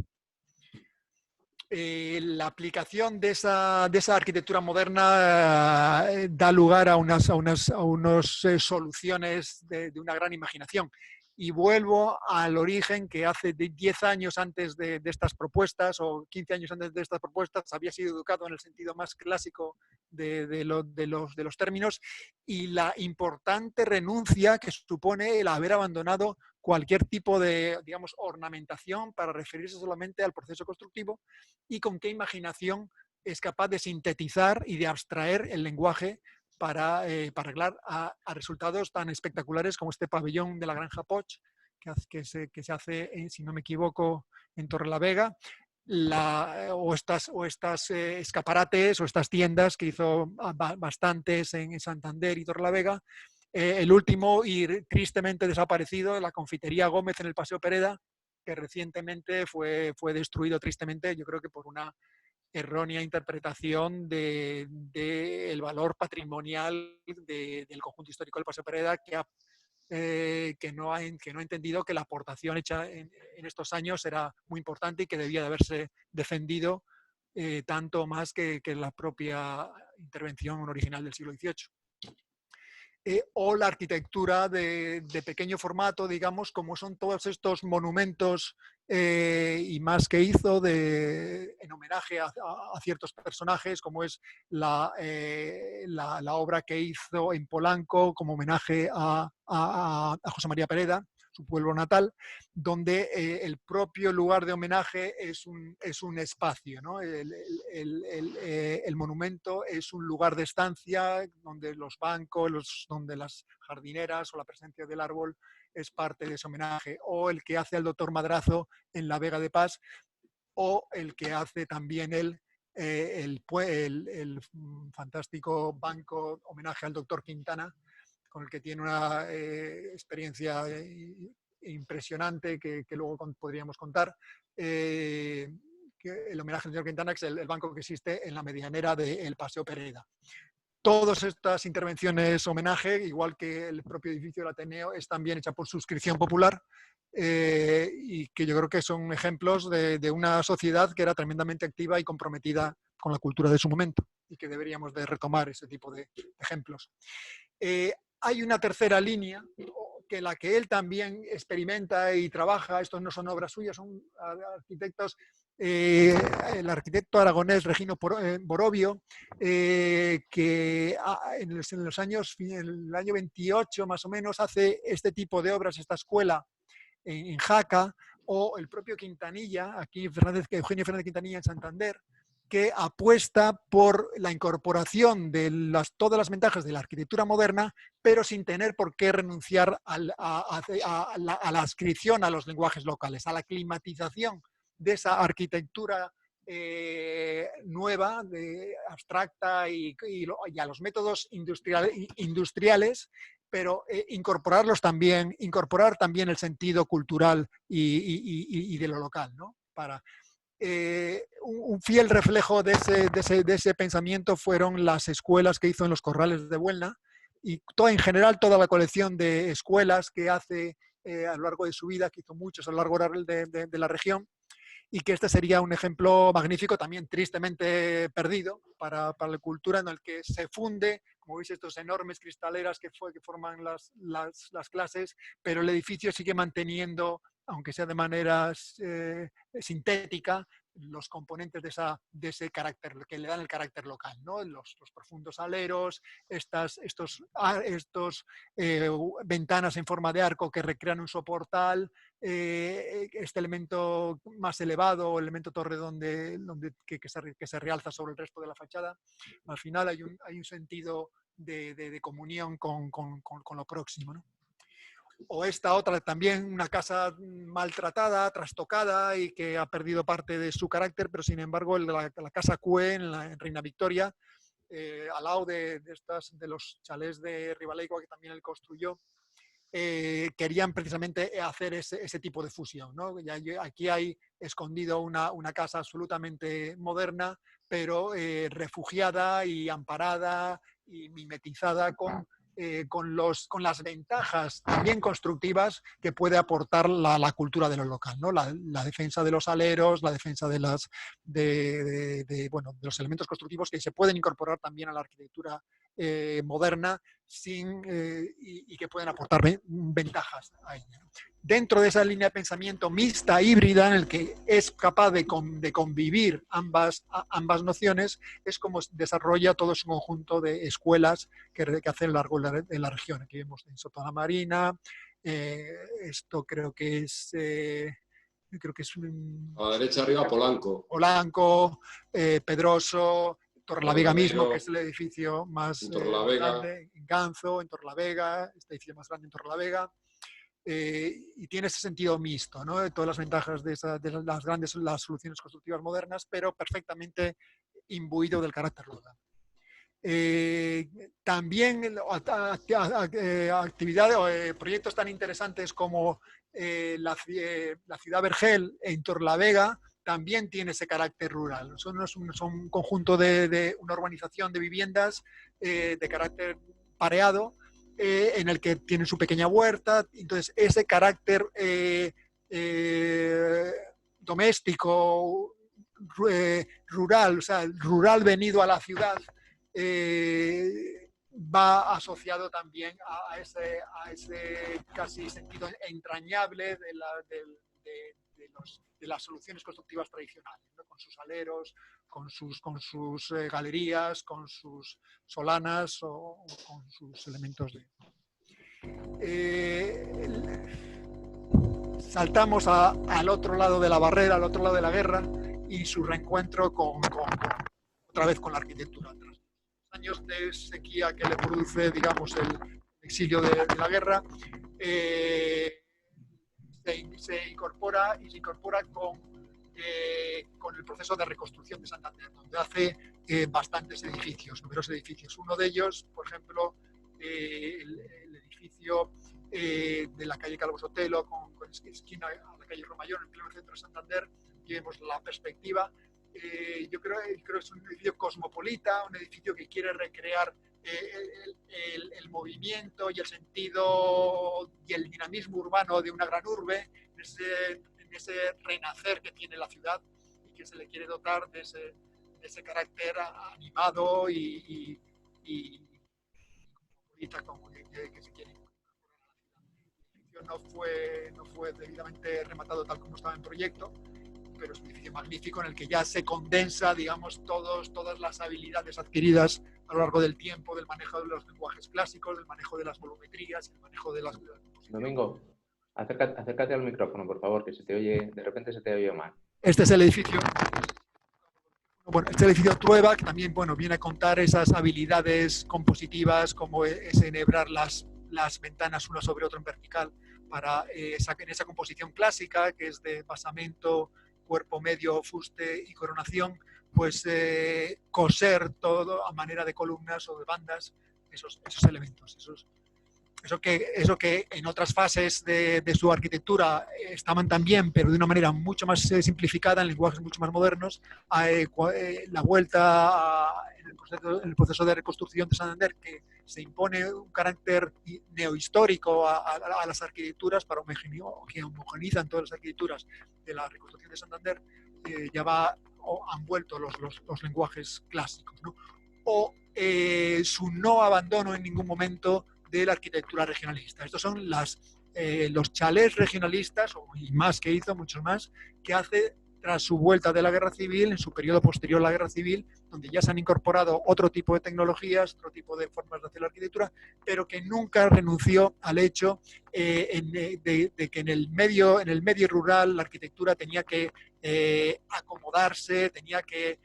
La aplicación de esa arquitectura moderna da lugar a unas soluciones de una gran imaginación. Y vuelvo al origen, que hace 10 años antes de estas propuestas, o 15 años antes de estas propuestas, había sido educado en el sentido más clásico de los términos, y la importante renuncia que supone el haber abandonado cualquier tipo de, digamos, ornamentación para referirse solamente al proceso constructivo, y con qué imaginación es capaz de sintetizar y de abstraer el lenguaje para llegar a resultados tan espectaculares como este pabellón de la Granja Poch, que se hace, si no me equivoco, en Torrelavega, o estas escaparates o estas tiendas que hizo bastantes en Santander y Torrelavega. El último y tristemente desaparecido, la Confitería Gómez en el Paseo Pereda, que recientemente fue destruido tristemente, yo creo que por una errónea interpretación del valor patrimonial del conjunto histórico del Paseo Pereda, que no ha entendido que la aportación hecha en estos años era muy importante y que debía de haberse defendido tanto más que la propia intervención original del siglo XVIII. O la arquitectura de pequeño formato, digamos, como son todos estos monumentos y más que hizo en homenaje a ciertos personajes, como es la obra que hizo en Polanco como homenaje a José María Pereda, su pueblo natal, donde el propio lugar de homenaje es un espacio, ¿no? El monumento es un lugar de estancia donde los bancos, donde las jardineras o la presencia del árbol es parte de ese homenaje, o el que hace al doctor Madrazo en la Vega de Paz, o el que hace también el fantástico banco homenaje al doctor Quintana, con el que tiene una experiencia impresionante que luego podríamos contar. Que el homenaje al señor Quintana, que es el banco que existe en la medianera del Paseo Pereda. Todas estas intervenciones homenaje, igual que el propio edificio del Ateneo, es también hecha por suscripción popular y que yo creo que son ejemplos de una sociedad que era tremendamente activa y comprometida con la cultura de su momento y que deberíamos de retomar ese tipo de ejemplos. Hay una tercera línea que la que él también experimenta y trabaja. Estos no son obras suyas, son arquitectos. El arquitecto aragonés Regino Borovio, que en el año 28 más o menos hace este tipo de obras, esta escuela en Jaca, o el propio Quintanilla, aquí Eugenio Fernández Quintanilla en Santander, que apuesta por la incorporación de todas las ventajas de la arquitectura moderna, pero sin tener por qué renunciar a la adscripción a los lenguajes locales, a la climatización de esa arquitectura nueva, abstracta y a los métodos industriales, pero incorporar también el sentido cultural y de lo local, ¿no? Un fiel reflejo de ese pensamiento fueron las escuelas que hizo en los Corrales de Buelna y en general toda la colección de escuelas que hace a lo largo de su vida, que hizo muchos a lo largo de la región, y que este sería un ejemplo magnífico, también tristemente perdido para la cultura, en el que se funde, como veis, estos enormes cristaleras que forman las clases, pero el edificio sigue manteniendo, aunque sea de manera sintética, los componentes de ese carácter, que le dan el carácter local, ¿no? Los profundos aleros, estos ventanas en forma de arco que recrean un soportal, este elemento más elevado, el elemento torre que se realza sobre el resto de la fachada. Al final hay un sentido de comunión con lo próximo, ¿no? O esta otra también, una casa maltratada, trastocada y que ha perdido parte de su carácter, pero sin embargo la casa Cue en Reina Victoria, al lado de los chalés de Ribaleico, que también él construyó, querían precisamente hacer ese tipo de fusión, ¿no? Aquí hay escondido una casa absolutamente moderna, pero refugiada y amparada y mimetizada con las ventajas también constructivas que puede aportar la cultura de lo local, ¿no? La defensa de los aleros, la defensa de los elementos constructivos que se pueden incorporar también a la arquitectura moderna y que pueden aportar ventajas a ella. Dentro de esa línea de pensamiento mixta, híbrida, en el que es capaz de convivir ambas nociones, es como desarrolla todo su conjunto de escuelas que hace a lo largo de la región. Aquí vemos en Soto la Marina, esto creo que es a la derecha arriba Polanco, Pedroso, Torrelavega mismo, que es el edificio más grande, en Ganzo, en Torrelavega, este edificio más grande en Torrelavega. Y tiene ese sentido mixto, ¿no? De todas las ventajas de las soluciones constructivas modernas, pero perfectamente imbuido del caráctor local. También actividades o proyectos tan interesantes como la ciudad Vergel en Torrelavega también tiene ese carácter rural. Son un conjunto de una urbanización de viviendas de carácter pareado, en el que tienen su pequeña huerta. Entonces, ese carácter doméstico, rural, o sea, rural venido a la ciudad, va asociado también a ese casi sentido entrañable de las soluciones constructivas tradicionales, ¿no? Con sus aleros, con sus galerías, con sus solanas o con sus elementos saltamos al otro lado de la barrera, al otro lado de la guerra, y su reencuentro otra vez con la arquitectura. Tras los años de sequía que le produce, digamos, el exilio de la guerra, se incorpora con el proceso de reconstrucción de Santander, donde hace numerosos edificios. Uno de ellos, por ejemplo, el edificio de la calle Calvo Sotelo, con esquina a la calle Romayor, en el pleno centro de Santander. Aquí vemos la perspectiva. Yo creo que es un edificio cosmopolita, un edificio que quiere recrear el movimiento y el sentido y el dinamismo urbano de una gran urbe, en ese renacer que tiene la ciudad, y que se le quiere dotar de ese carácter animado y como que se quiere. El edificio no fue debidamente rematado tal como estaba en proyecto, pero es un edificio magnífico en el que ya se condensa, digamos, todas las habilidades adquiridas a lo largo del tiempo, del manejo de los lenguajes clásicos, del manejo de las volumetrías, el manejo de las composiciones. Domingo, acércate al micrófono, por favor, que de repente se te oye mal. Este es el edificio. Bueno, este edificio Trueba, que también, bueno, viene a contar esas habilidades compositivas, como es enhebrar las ventanas una sobre otra en vertical, para en esa composición clásica, que es de basamento, cuerpo medio, fuste y coronación, pues coser todo a manera de columnas o de bandas esos elementos. Eso que en otras fases de su arquitectura estaban también, pero de una manera mucho más simplificada, en lenguajes mucho más modernos. La vuelta en el proceso de reconstrucción de Santander, que se impone un carácter neohistórico a las arquitecturas para que homogenizan todas las arquitecturas de la reconstrucción de Santander, han vuelto los lenguajes clásicos, ¿no? O su no abandono en ningún momento de la arquitectura regionalista. Estos son los chalés regionalistas, y más que hizo, muchos más, que hace tras su vuelta de la Guerra Civil, en su periodo posterior a la Guerra Civil, donde ya se han incorporado otro tipo de tecnologías, otro tipo de formas de hacer la arquitectura, pero que nunca renunció al hecho de que en el medio rural la arquitectura tenía que acomodarse, tenía que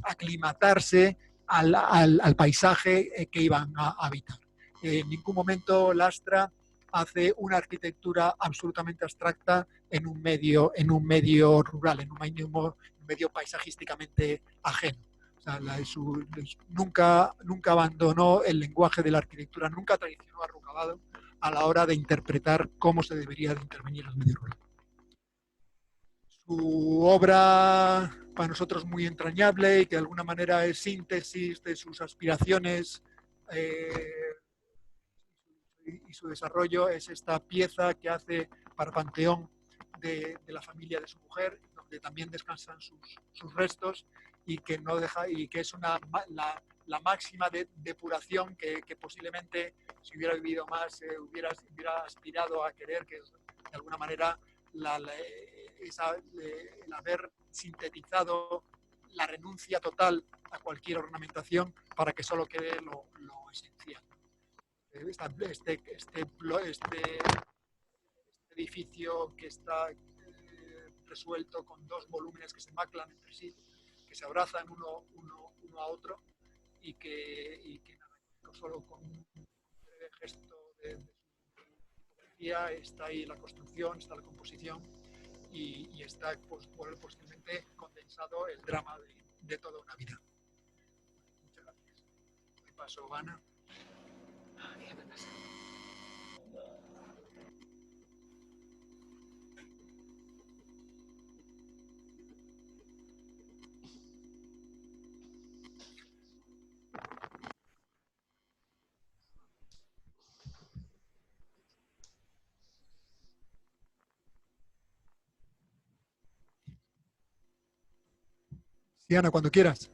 aclimatarse al paisaje que iban a habitar. En ningún momento Lastra hace una arquitectura absolutamente abstracta en un medio rural, en un medio paisajísticamente ajeno. O sea, nunca abandonó el lenguaje de la arquitectura, nunca traicionó a Rucabado a la hora de interpretar cómo se debería de intervenir en el medio rural. Su obra, para nosotros muy entrañable y que de alguna manera es síntesis de sus aspiraciones y su desarrollo, es esta pieza que hace para Panteón de la familia de su mujer, donde también descansan sus restos y que no deja, y que es la máxima de depuración que posiblemente, si hubiera vivido más, hubiera aspirado a querer, que es, de alguna manera el haber sintetizado la renuncia total a cualquier ornamentación para que solo quede lo esencial. Este edificio que está resuelto con dos volúmenes que se maclan entre sí, que se abrazan uno a otro y que no solo con un gesto de tipografía está ahí la construcción, está la composición y está posiblemente condensado el drama de toda una vida. Muchas gracias. Me paso, Ana. Sí, Ana, cuando quieras.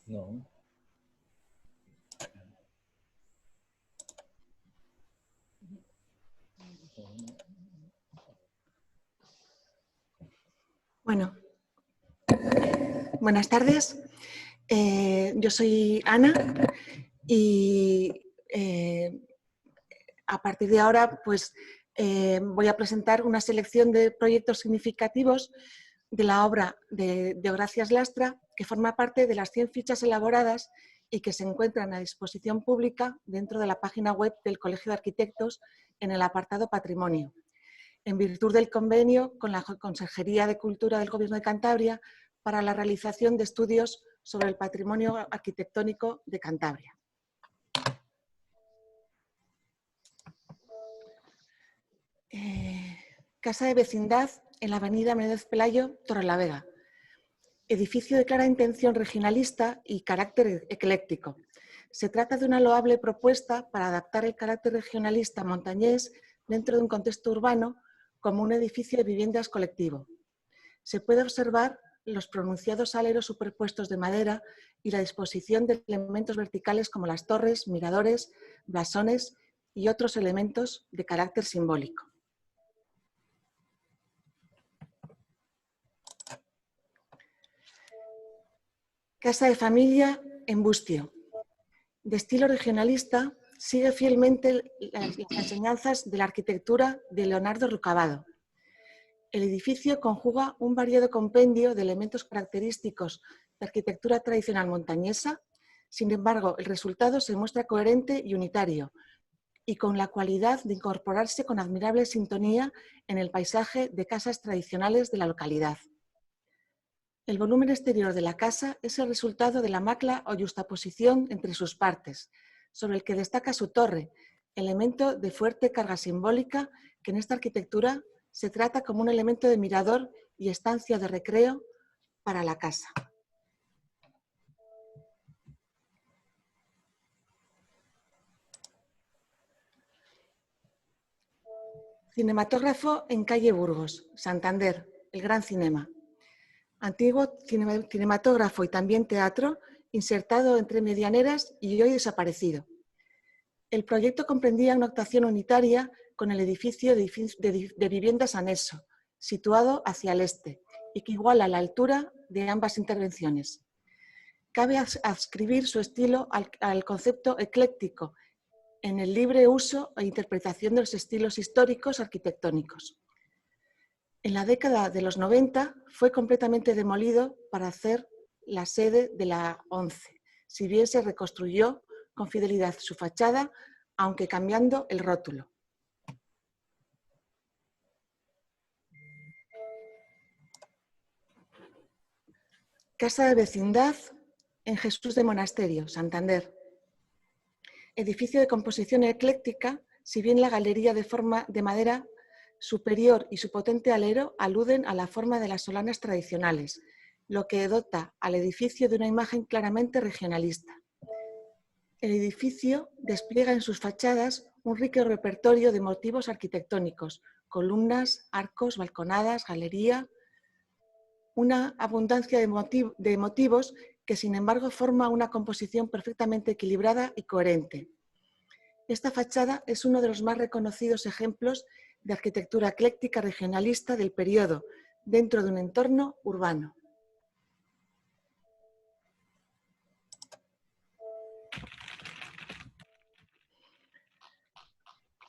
No. Bueno, buenas tardes. Yo soy Ana y a partir de ahora pues, voy a presentar una selección de proyectos significativos de la obra de Deogracias Lastra, que forma parte de las 100 fichas elaboradas y que se encuentran a disposición pública dentro de la página web del Colegio de Arquitectos en el apartado Patrimonio, en virtud del convenio con la Consejería de Cultura del Gobierno de Cantabria para la realización de estudios sobre el patrimonio arquitectónico de Cantabria. Casa de vecindad en la avenida Menéndez Pelayo, Torrelavega. Edificio de clara intención regionalista y carácter ecléctico. Se trata de una loable propuesta para adaptar el carácter regionalista montañés dentro de un contexto urbano como un edificio de viviendas colectivo. Se puede observar los pronunciados aleros superpuestos de madera y la disposición de elementos verticales como las torres, miradores, blasones y otros elementos de carácter simbólico. Casa de familia en Bustio. De estilo regionalista, sigue fielmente las enseñanzas de la arquitectura de Leonardo Rucabado. El edificio conjuga un variado compendio de elementos característicos de arquitectura tradicional montañesa. Sin embargo, el resultado se muestra coherente y unitario y con la cualidad de incorporarse con admirable sintonía en el paisaje de casas tradicionales de la localidad. El volumen exterior de la casa es el resultado de la macla o yuxtaposición entre sus partes, sobre el que destaca su torre, elemento de fuerte carga simbólica que en esta arquitectura se trata como un elemento de mirador y estancia de recreo para la casa. Cinematógrafo en calle Burgos, Santander, el Gran Cinema. Antiguo cinematógrafo y también teatro, insertado entre medianeras y hoy desaparecido. El proyecto comprendía una actuación unitaria con el edificio de viviendas anexo, situado hacia el este, y que iguala la altura de ambas intervenciones. Cabe adscribir su estilo al concepto ecléctico en el libre uso e interpretación de los estilos históricos arquitectónicos. En la década de los 90 fue completamente demolido para hacer la sede de la ONCE, si bien se reconstruyó con fidelidad su fachada, aunque cambiando el rótulo. Casa de vecindad en Jesús de Monasterio, Santander. Edificio de composición ecléctica, si bien la galería de forma de madera superior y su potente alero aluden a la forma de las solanas tradicionales, lo que dota al edificio de una imagen claramente regionalista. El edificio despliega en sus fachadas un rico repertorio de motivos arquitectónicos, columnas, arcos, balconadas, galería, una abundancia de motivos que sin embargo forma una composición perfectamente equilibrada y coherente. Esta fachada es uno de los más reconocidos ejemplos de arquitectura ecléctica regionalista del periodo, dentro de un entorno urbano.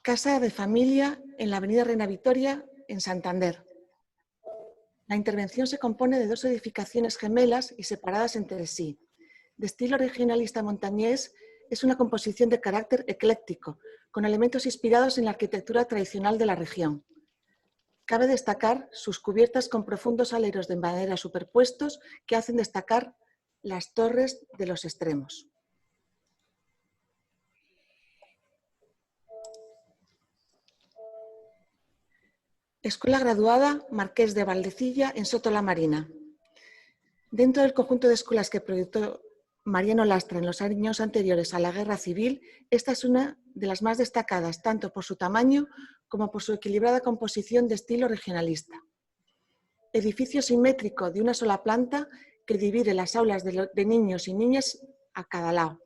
Casa de familia en la avenida Reina Victoria, en Santander. La intervención se compone de dos edificaciones gemelas y separadas entre sí. De estilo regionalista montañés, es una composición de carácter ecléctico, con elementos inspirados en la arquitectura tradicional de la región. Cabe destacar sus cubiertas con profundos aleros de madera superpuestos que hacen destacar las torres de los extremos. Escuela graduada Marqués de Valdecilla en Soto la Marina. Dentro del conjunto de escuelas que proyectó Mariano Lastra en los años anteriores a la Guerra Civil, esta es una de las más destacadas tanto por su tamaño como por su equilibrada composición de estilo regionalista. Edificio simétrico de una sola planta que divide las aulas de niños y niñas a cada lado.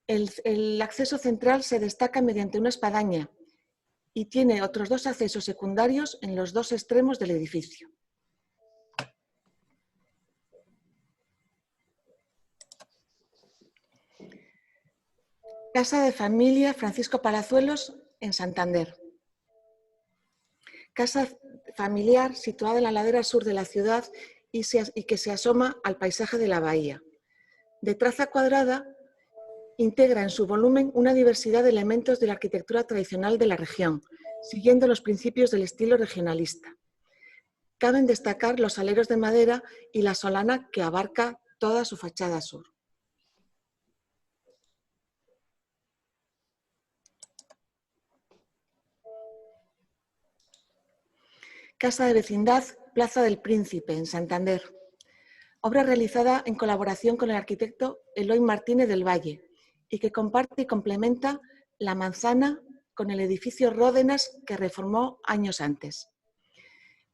El acceso central se destaca mediante una espadaña y tiene otros dos accesos secundarios en los dos extremos del edificio. Casa de familia Francisco Palazuelos en Santander. Casa familiar situada en la ladera sur de la ciudad y que se asoma al paisaje de la bahía. De traza cuadrada, integra en su volumen una diversidad de elementos de la arquitectura tradicional de la región, siguiendo los principios del estilo regionalista. Caben destacar los aleros de madera y la solana que abarca toda su fachada sur. Casa de vecindad Plaza del Príncipe, en Santander. Obra realizada en colaboración con el arquitecto Eloy Martínez del Valle y que comparte y complementa la manzana con el edificio Ródenas que reformó años antes.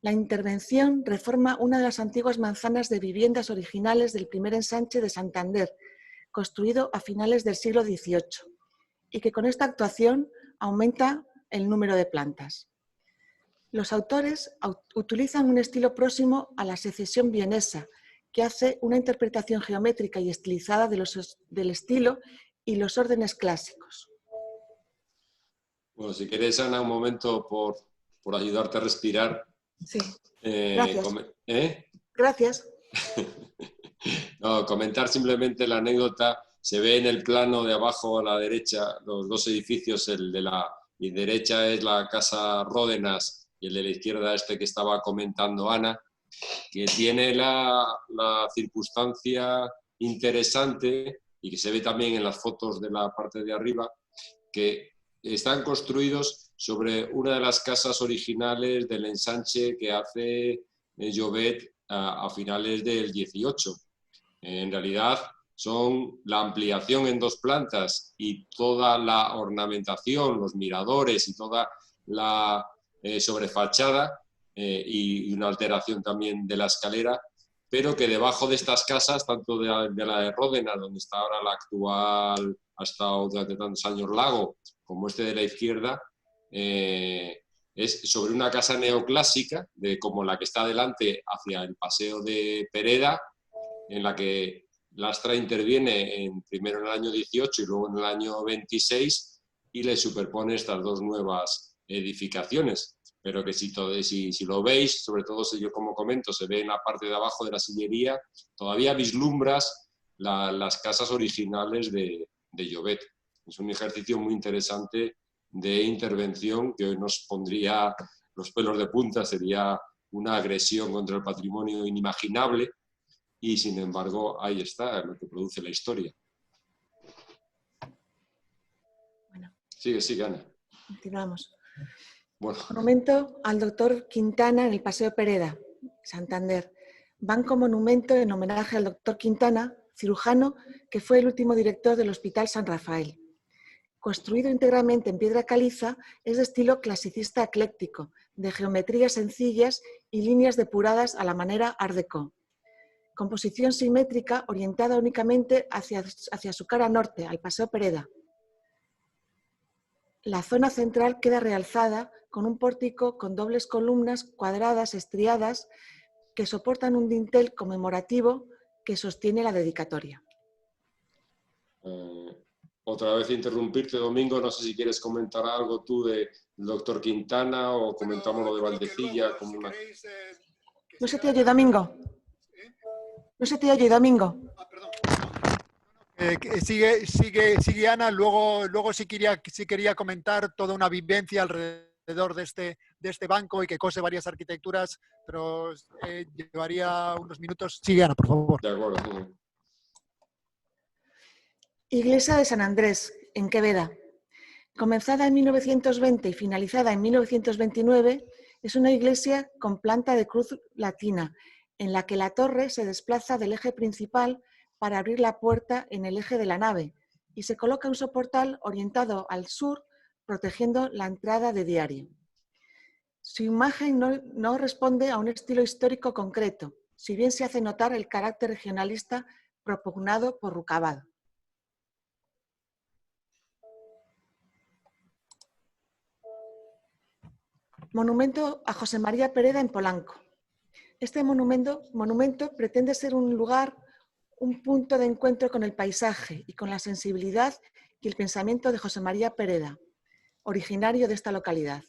La intervención reforma una de las antiguas manzanas de viviendas originales del primer ensanche de Santander, construido a finales del siglo XVIII, y que con esta actuación aumenta el número de plantas. Los autores utilizan un estilo próximo a la secesión vienesa, que hace una interpretación geométrica y estilizada del estilo y los órdenes clásicos. Bueno, si quieres, Ana, un momento por ayudarte a respirar. Sí, gracias. Gracias. No, comentar simplemente la anécdota. Se ve en el plano de abajo a la derecha los dos edificios, el de la derecha es la Casa Ródenas y el de la izquierda este que estaba comentando Ana, que tiene la circunstancia interesante y que se ve también en las fotos de la parte de arriba, que están construidos sobre una de las casas originales del ensanche que hace Llobet a finales del 18. En realidad son la ampliación en dos plantas y toda la ornamentación, los miradores y toda la sobrefachada y una alteración también de la escalera, pero que debajo de estas casas, tanto de la de Ródenas, donde está ahora la actual ha estado durante tantos años Lago, como este de la izquierda, es sobre una casa neoclásica, como la que está adelante hacia el Paseo de Pereda, en la que Lastra interviene primero en el año 18 y luego en el año 26 y le superpone estas dos nuevas edificaciones. Pero que si lo veis, sobre todo si yo como comento, se ve en la parte de abajo de la sillería, todavía vislumbras las casas originales de Llobet. Es un ejercicio muy interesante de intervención que hoy nos pondría los pelos de punta, sería una agresión contra el patrimonio inimaginable y sin embargo ahí está lo que produce la historia. Bueno, sigue Ana. Continuamos. Bueno. Monumento al doctor Quintana en el Paseo Pereda, Santander. Banco monumento en homenaje al doctor Quintana, cirujano que fue el último director del Hospital San Rafael. Construido íntegramente en piedra caliza, es de estilo clasicista ecléctico, de geometrías sencillas y líneas depuradas a la manera Art Deco. Composición simétrica orientada únicamente hacia su cara norte, al Paseo Pereda. La zona central queda realzada con un pórtico con dobles columnas cuadradas estriadas que soportan un dintel conmemorativo que sostiene la dedicatoria. Otra vez interrumpirte, Domingo, no sé si quieres comentar algo tú del doctor Quintana o comentamos lo de Valdecilla. Como una... No se te oye, Domingo. No se te oye, Domingo. Perdón. Sigue Ana, luego sí quería comentar toda una vivencia alrededor de este banco y que cose varias arquitecturas, pero llevaría unos minutos. Sigue Ana, por favor. De acuerdo. Iglesia de San Andrés, en Queveda. Comenzada en 1920 y finalizada en 1929, es una iglesia con planta de cruz latina, en la que la torre se desplaza del eje principal para abrir la puerta en el eje de la nave y se coloca un soportal orientado al sur, protegiendo la entrada de diario. Su imagen no responde a un estilo histórico concreto, si bien se hace notar el carácter regionalista propugnado por Rucabado. Monumento a José María Pereda en Polanco. Este monumento pretende ser un lugar, un punto de encuentro con el paisaje y con la sensibilidad y el pensamiento de José María Pereda, originario de esta localidad.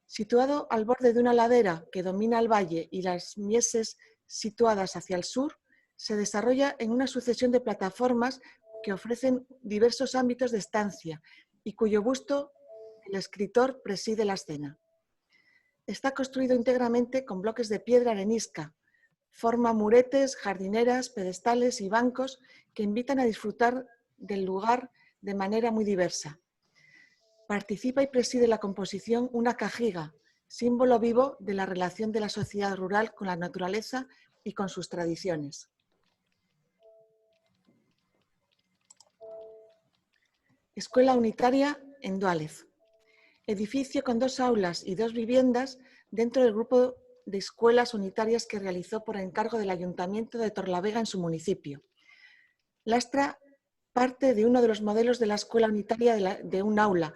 Situado al borde de una ladera que domina el valle y las mieses situadas hacia el sur, se desarrolla en una sucesión de plataformas que ofrecen diversos ámbitos de estancia y cuyo busto el escritor preside la escena. Está construido íntegramente con bloques de piedra arenisca. Forma muretes, jardineras, pedestales y bancos que invitan a disfrutar del lugar de manera muy diversa. Participa y preside la composición una cajiga, símbolo vivo de la relación de la sociedad rural con la naturaleza y con sus tradiciones. Escuela Unitaria en Duález. Edificio con 2 aulas y 2 viviendas dentro del grupo de escuelas unitarias que realizó por encargo del Ayuntamiento de Torlavega en su municipio. Lastra parte de uno de los modelos de la escuela unitaria de un aula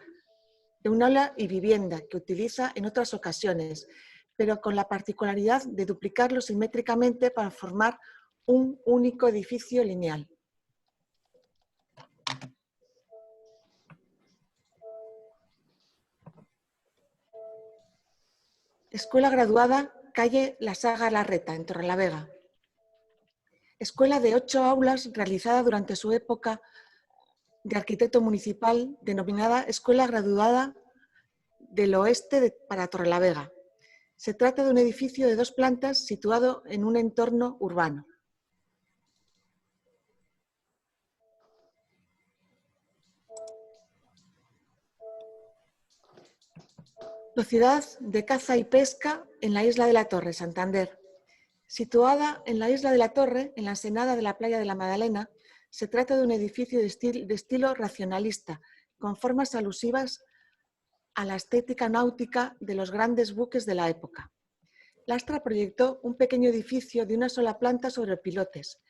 y vivienda que utiliza en otras ocasiones, pero con la particularidad de duplicarlo simétricamente para formar un único edificio lineal. Escuela graduada, calle La Saga Larreta, en Torrelavega. Escuela de 8 aulas realizada durante su época de arquitecto municipal, denominada Escuela Graduada del Oeste para Torrelavega. Se trata de un edificio de 2 plantas situado en un entorno urbano. Sociedad de Caza y Pesca en la Isla de la Torre, Santander. Situada en la Isla de la Torre, en la ensenada de la playa de la Magdalena, se trata de un edificio de estilo racionalista, con formas alusivas a la estética náutica de los grandes buques de la época. Lastra proyectó un pequeño edificio de una sola planta sobre pilotes,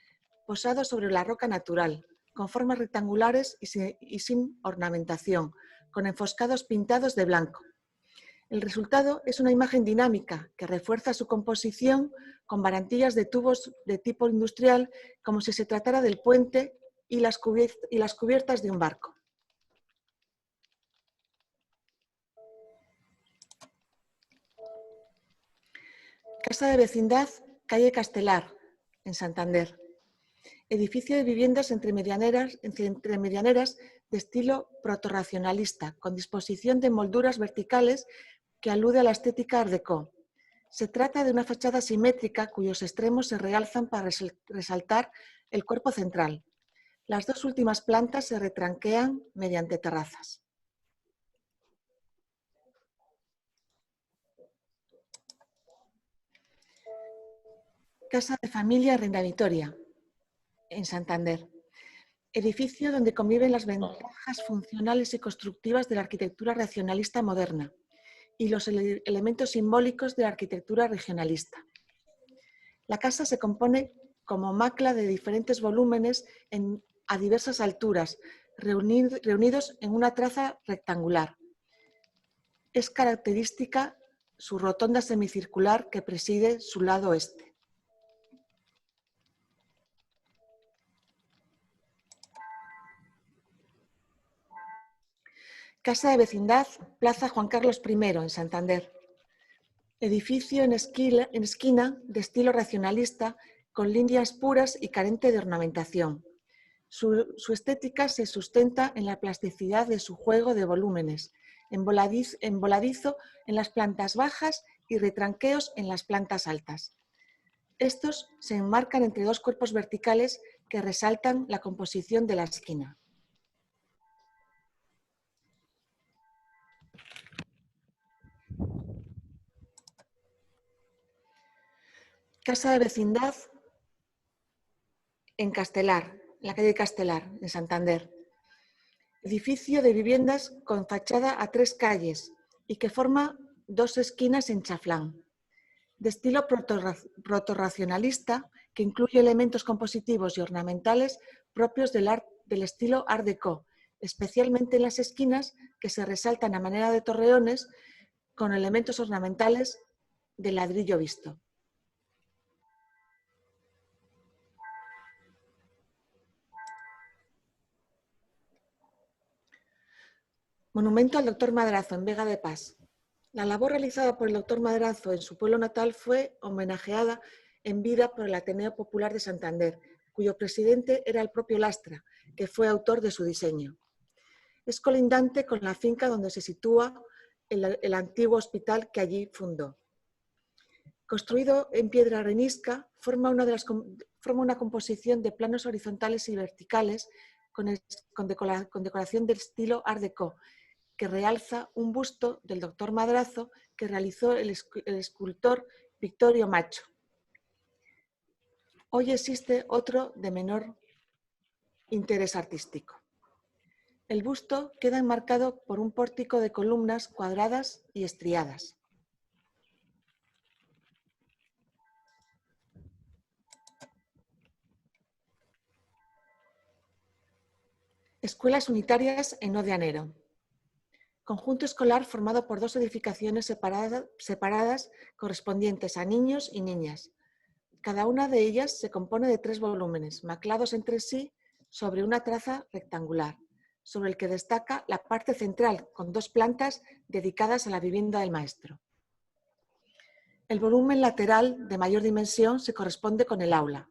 posado sobre la roca natural, con formas rectangulares y sin ornamentación, con enfoscados pintados de blanco. El resultado es una imagen dinámica que refuerza su composición con barandillas de tubos de tipo industrial, como si se tratara del puente y las cubiertas de un barco. Casa de vecindad, calle Castelar, en Santander. Edificio de viviendas entre medianeras de estilo protorracionalista, con disposición de molduras verticales que alude a la estética Art Deco. Se trata de una fachada simétrica cuyos extremos se realzan para resaltar el cuerpo central. Las dos últimas plantas se retranquean mediante terrazas. Casa de familia Reina Vitoria, en Santander. Edificio donde conviven las ventajas funcionales y constructivas de la arquitectura racionalista moderna y los elementos simbólicos de la arquitectura regionalista. La casa se compone como macla de diferentes volúmenes a diversas alturas, reunidos en una traza rectangular. Es característica su rotonda semicircular que preside su lado oeste. Casa de vecindad, Plaza Juan Carlos I, en Santander. Edificio en esquina de estilo racionalista, con líneas puras y carente de ornamentación. Su estética se sustenta en la plasticidad de su juego de volúmenes, voladizo en las plantas bajas y retranqueos en las plantas altas. Estos se enmarcan entre dos cuerpos verticales que resaltan la composición de la esquina. Casa de vecindad en Castelar, en la calle Castelar, en Santander. Edificio de viviendas con fachada a 3 calles y que forma 2 esquinas en chaflán. De estilo protorracionalista, que incluye elementos compositivos y ornamentales propios del estilo Art Deco, especialmente en las esquinas que se resaltan a manera de torreones con elementos ornamentales de ladrillo visto. Monumento al Dr. Madrazo en Vega de Pas. La labor realizada por el Dr. Madrazo en su pueblo natal fue homenajeada en vida por el Ateneo Popular de Santander, cuyo presidente era el propio Lastra, que fue autor de su diseño. Es colindante con la finca donde se sitúa el antiguo hospital que allí fundó. Construido en piedra arenisca, forma una composición de planos horizontales y verticales con decoración del estilo Art Deco, que realza un busto del Dr. Madrazo que realizó el escultor Victorio Macho. Hoy existe otro de menor interés artístico. El busto queda enmarcado por un pórtico de columnas cuadradas y estriadas. Escuelas unitarias en Odianero. Conjunto escolar formado por 2 edificaciones separadas correspondientes a niños y niñas. Cada una de ellas se compone de 3 volúmenes, maclados entre sí sobre una traza rectangular, sobre el que destaca la parte central, con 2 plantas dedicadas a la vivienda del maestro. El volumen lateral de mayor dimensión se corresponde con el aula,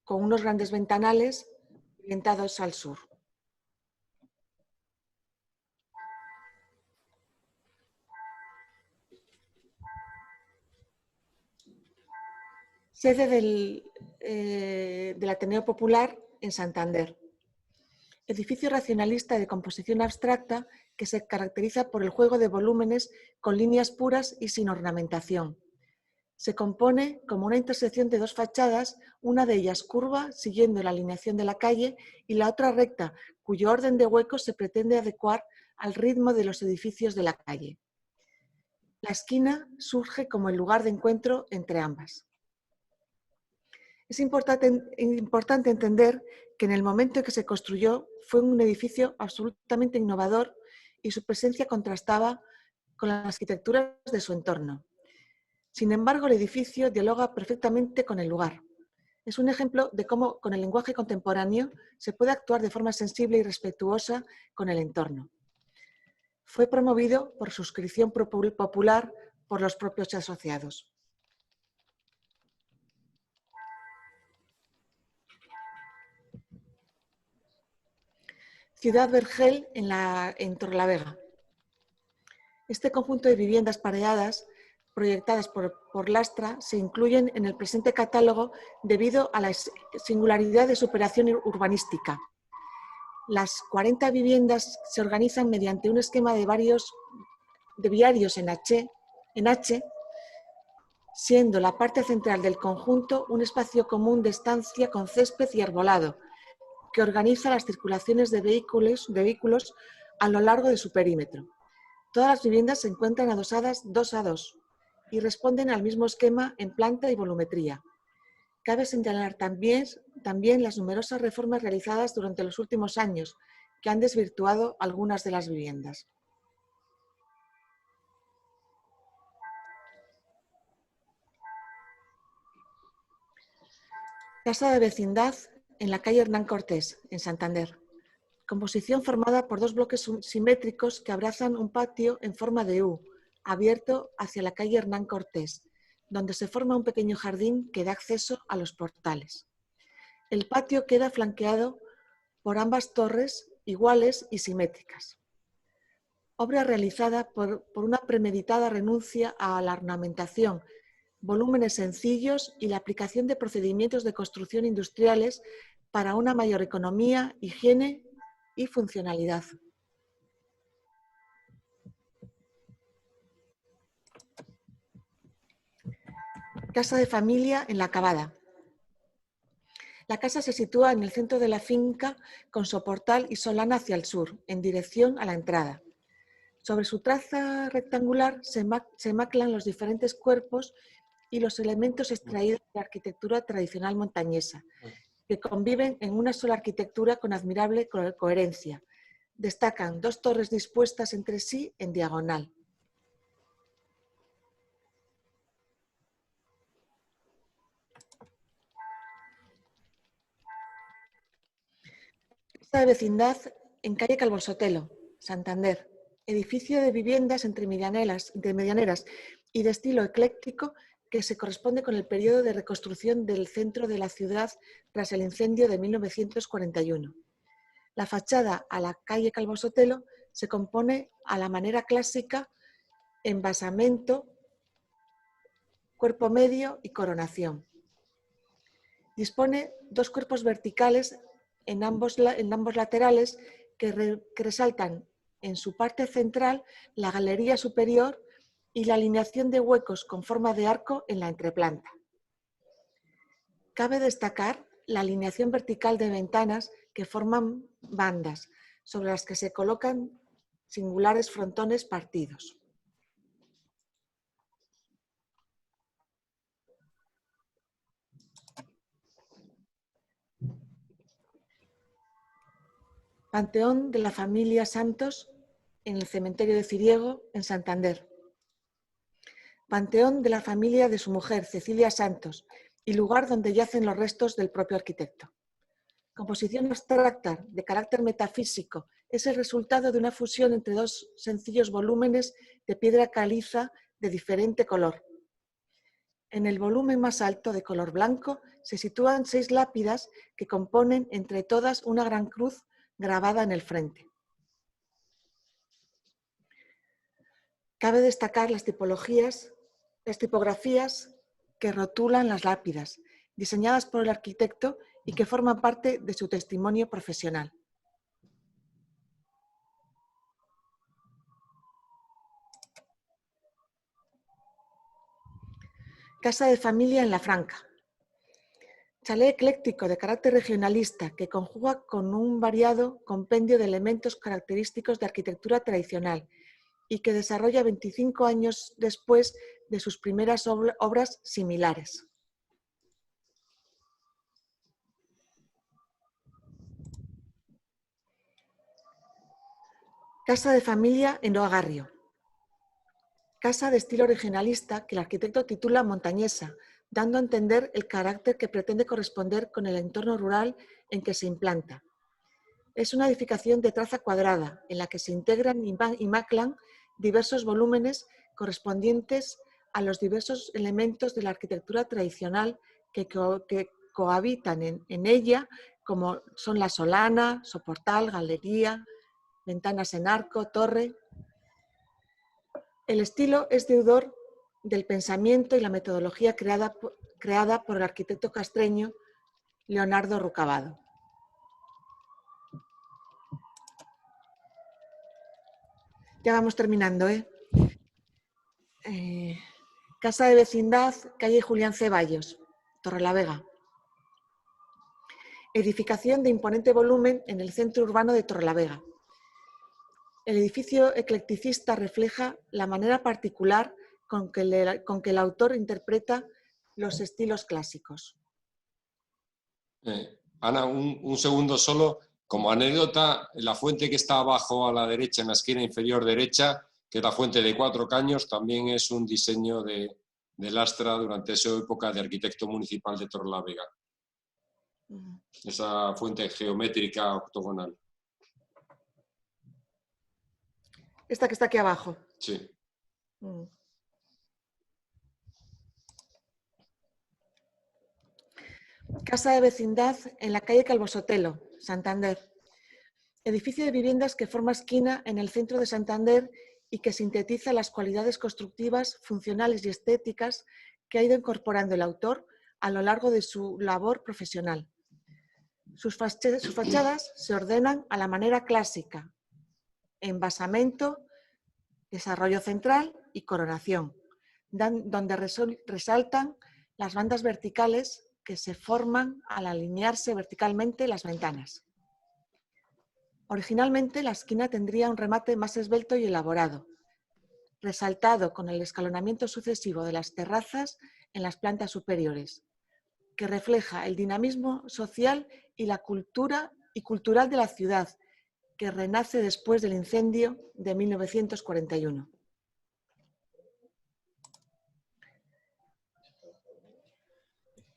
con unos grandes ventanales orientados al sur. Sede del Ateneo Popular en Santander. Edificio racionalista de composición abstracta que se caracteriza por el juego de volúmenes con líneas puras y sin ornamentación. Se compone como una intersección de 2 fachadas, una de ellas curva, siguiendo la alineación de la calle, y la otra recta, cuyo orden de huecos se pretende adecuar al ritmo de los edificios de la calle. La esquina surge como el lugar de encuentro entre ambas. Es importante entender que en el momento en que se construyó fue un edificio absolutamente innovador y su presencia contrastaba con las arquitecturas de su entorno. Sin embargo, el edificio dialoga perfectamente con el lugar. Es un ejemplo de cómo, con el lenguaje contemporáneo, se puede actuar de forma sensible y respetuosa con el entorno. Fue promovido por suscripción popular por los propios asociados. Ciudad Vergel en Torrelavega. Este conjunto de viviendas pareadas proyectadas por Lastra se incluyen en el presente catálogo debido a la singularidad de su operación urbanística. Las 40 viviendas se organizan mediante un esquema de viarios en H, siendo la parte central del conjunto un espacio común de estancia con césped y arbolado, que organiza las circulaciones de vehículos a lo largo de su perímetro. Todas las viviendas se encuentran adosadas 2 a 2 y responden al mismo esquema en planta y volumetría. Cabe señalar también las numerosas reformas realizadas durante los últimos años que han desvirtuado algunas de las viviendas. Casa de vecindad en la calle Hernán Cortés, en Santander. Composición formada por 2 bloques simétricos que abrazan un patio en forma de U, abierto hacia la calle Hernán Cortés, donde se forma un pequeño jardín que da acceso a los portales. El patio queda flanqueado por ambas torres iguales y simétricas. Obra realizada por una premeditada renuncia a la ornamentación, volúmenes sencillos y la aplicación de procedimientos de construcción industriales para una mayor economía, higiene y funcionalidad. Casa de familia en La Cavada. La casa se sitúa en el centro de la finca con soportal y solana hacia el sur, en dirección a la entrada. Sobre su traza rectangular se maclan los diferentes cuerpos y los elementos extraídos de la arquitectura tradicional montañesa, que conviven en una sola arquitectura con admirable coherencia. Destacan 2 torres dispuestas entre sí en diagonal. Casa de vecindad en calle Calvo Sotelo, Santander. Edificio de viviendas entre medianeras y de estilo ecléctico que se corresponde con el periodo de reconstrucción del centro de la ciudad tras el incendio de 1941. La fachada a la calle Calvo Sotelo se compone a la manera clásica en basamento, cuerpo medio y coronación. Dispone 2 cuerpos verticales en ambos laterales que resaltan en su parte central la galería superior y la alineación de huecos con forma de arco en la entreplanta. Cabe destacar la alineación vertical de ventanas que forman bandas, sobre las que se colocan singulares frontones partidos. Panteón de la familia Santos en el cementerio de Ciriego, en Santander. Panteón de la familia de su mujer, Cecilia Santos, y lugar donde yacen los restos del propio arquitecto. Composición abstracta de carácter metafísico, es el resultado de una fusión entre 2 sencillos volúmenes de piedra caliza de diferente color. En el volumen más alto, de color blanco, se sitúan 6 lápidas que componen entre todas una gran cruz grabada en el frente. Cabe destacar las tipografías que rotulan las lápidas, diseñadas por el arquitecto y que forman parte de su testimonio profesional. Casa de familia en La Franca. Chalet ecléctico de carácter regionalista que conjuga con un variado compendio de elementos característicos de arquitectura tradicional y que desarrolla 25 años después de sus primeras obras similares. Casa de familia en Oagarrio. Casa de estilo regionalista que el arquitecto titula montañesa, dando a entender el carácter que pretende corresponder con el entorno rural en que se implanta. Es una edificación de traza cuadrada, en la que se integran y maclan diversos volúmenes correspondientes a los diversos elementos de la arquitectura tradicional que cohabitan en ella, como son la solana, soportal, galería, ventanas en arco, torre. El estilo es deudor del pensamiento y la metodología creada por el arquitecto castreño Leonardo Rucabado. Ya vamos terminando, ¿eh? Casa de vecindad, calle Julián Ceballos, Torrelavega. Edificación de imponente volumen en el centro urbano de Torrelavega. El edificio eclecticista refleja la manera particular con que el autor interpreta los estilos clásicos. Ana, un segundo solo. Como anécdota, la fuente que está abajo a la derecha, en la esquina inferior derecha, que es la fuente de 4 caños, también es un diseño de Lastra durante esa época de arquitecto municipal de Torrelavega. Esa fuente geométrica octogonal. Esta que está aquí abajo. Sí. Casa de vecindad en la calle Calvo Sotelo, Santander. Edificio de viviendas que forma esquina en el centro de Santander y que sintetiza las cualidades constructivas, funcionales y estéticas que ha ido incorporando el autor a lo largo de su labor profesional. Sus fachadas se ordenan a la manera clásica, en basamento, desarrollo central y coronación, donde resaltan las bandas verticales que se forman al alinearse verticalmente las ventanas. Originalmente la esquina tendría un remate más esbelto y elaborado, resaltado con el escalonamiento sucesivo de las terrazas en las plantas superiores, que refleja el dinamismo social y la cultura y cultural de la ciudad, que renace después del incendio de 1941.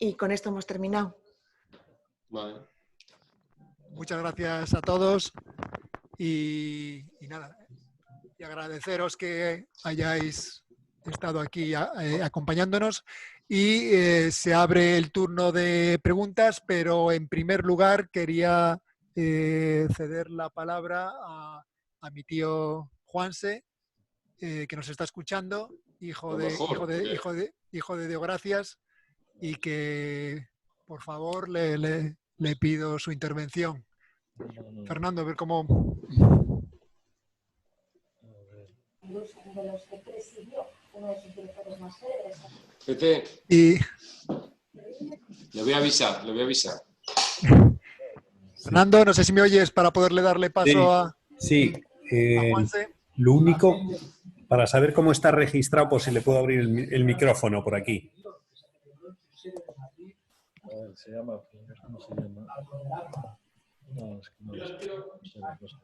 Y con esto hemos terminado. Vale. Muchas gracias a todos y nada, y agradeceros que hayáis estado aquí acompañándonos y se abre el turno de preguntas, pero en primer lugar quería ceder la palabra a mi tío Juanse, que nos está escuchando, hijo de Deogracias, y que por favor le pido su intervención. Fernando, a ver cómo... De los que presidió uno de sus directores más célebres. Y... Le voy a avisar. Fernando, no sé si me oyes para poderle darle paso a Juanse. Lo único, para saber cómo está registrado, pues si le puedo abrir el micrófono por aquí. A ver, se llama, ¿cómo se llama? No, es que no sé la cosa.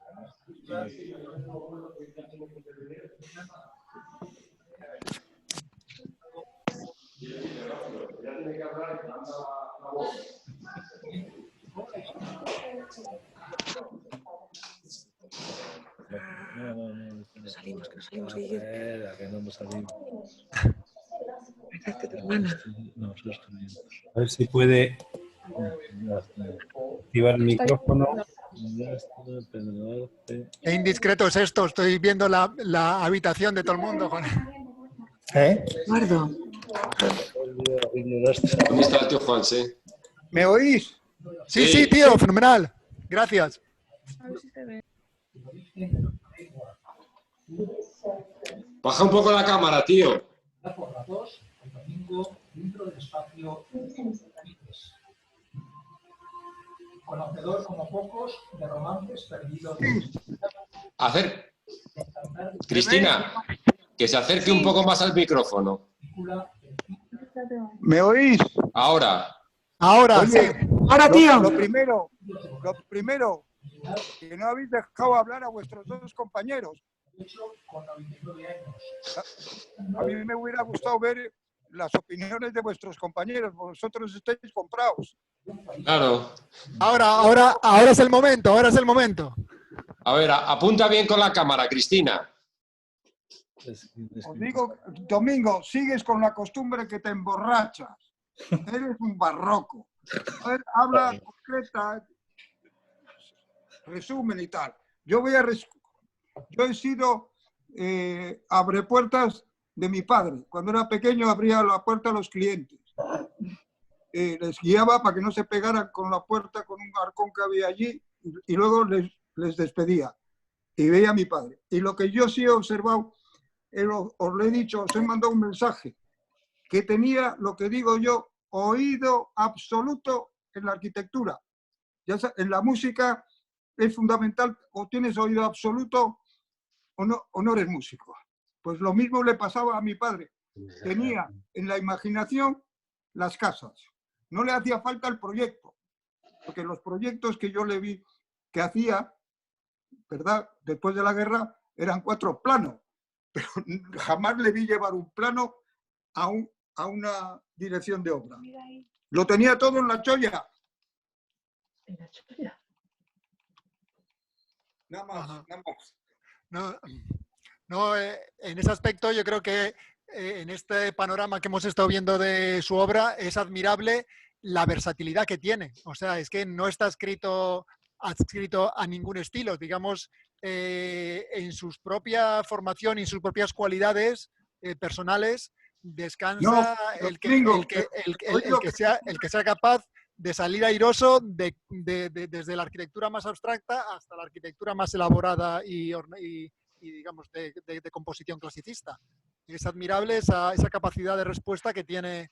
No. Nos salimos, Guillermo. Espera, que no nos salimos. Exacto, tu hermana. No, soy estudiante. A ver si puede activar el micrófono. Qué indiscreto es esto, estoy viendo la habitación de todo el mundo. Eduardo. ¿Dónde está el tío Juanse? ¿Me oís? Sí, tío, fenomenal. Gracias. Baja un poco la cámara, tío. Por la 2, el domingo, dentro del espacio conocedor como pocos de romances perdidos. Cristina, que se acerque un poco más al micrófono. ¿Me oís? Ahora. Ahora, Oye, sí. Ahora, tío. Lo primero, Que no habéis dejado hablar a vuestros dos compañeros. Con 99 años. A mí me hubiera gustado ver las opiniones de vuestros compañeros. Vosotros estáis comprados. Claro. Ahora es el momento, ahora es el momento. A ver, apunta bien con la cámara, Cristina. Os digo, Domingo, sigues con la costumbre que te emborrachas. Eres un barroco. A ver, habla concreta, resumen y tal. Yo he sido abrepuertas de mi padre. Cuando era pequeño abría la puerta a los clientes. Les guiaba para que no se pegaran con la puerta, con un arcón que había allí, y luego les despedía. Y veía a mi padre. Y lo que yo sí he observado, os lo he dicho, os he mandado un mensaje, que tenía, lo que digo yo, oído absoluto en la arquitectura. Ya en la música es fundamental, o tienes oído absoluto o no eres músico. Pues lo mismo le pasaba a mi padre. Tenía en la imaginación las casas. No le hacía falta el proyecto, porque los proyectos que yo le vi que hacía, ¿verdad?, después de la guerra, eran 4 planos, pero jamás le vi llevar un plano a una dirección de obra. Lo tenía todo en la cholla. En la cholla. Nada más, nada más. No, en ese aspecto yo creo que en este panorama que hemos estado viendo de su obra es admirable la versatilidad que tiene. O sea, es que no está adscrito a ningún estilo. Digamos, en su propia formación y en sus propias cualidades personales descansa el que sea capaz de salir airoso desde la arquitectura más abstracta hasta la arquitectura más elaborada y digamos, de composición clasicista. Es admirable esa capacidad de respuesta que tiene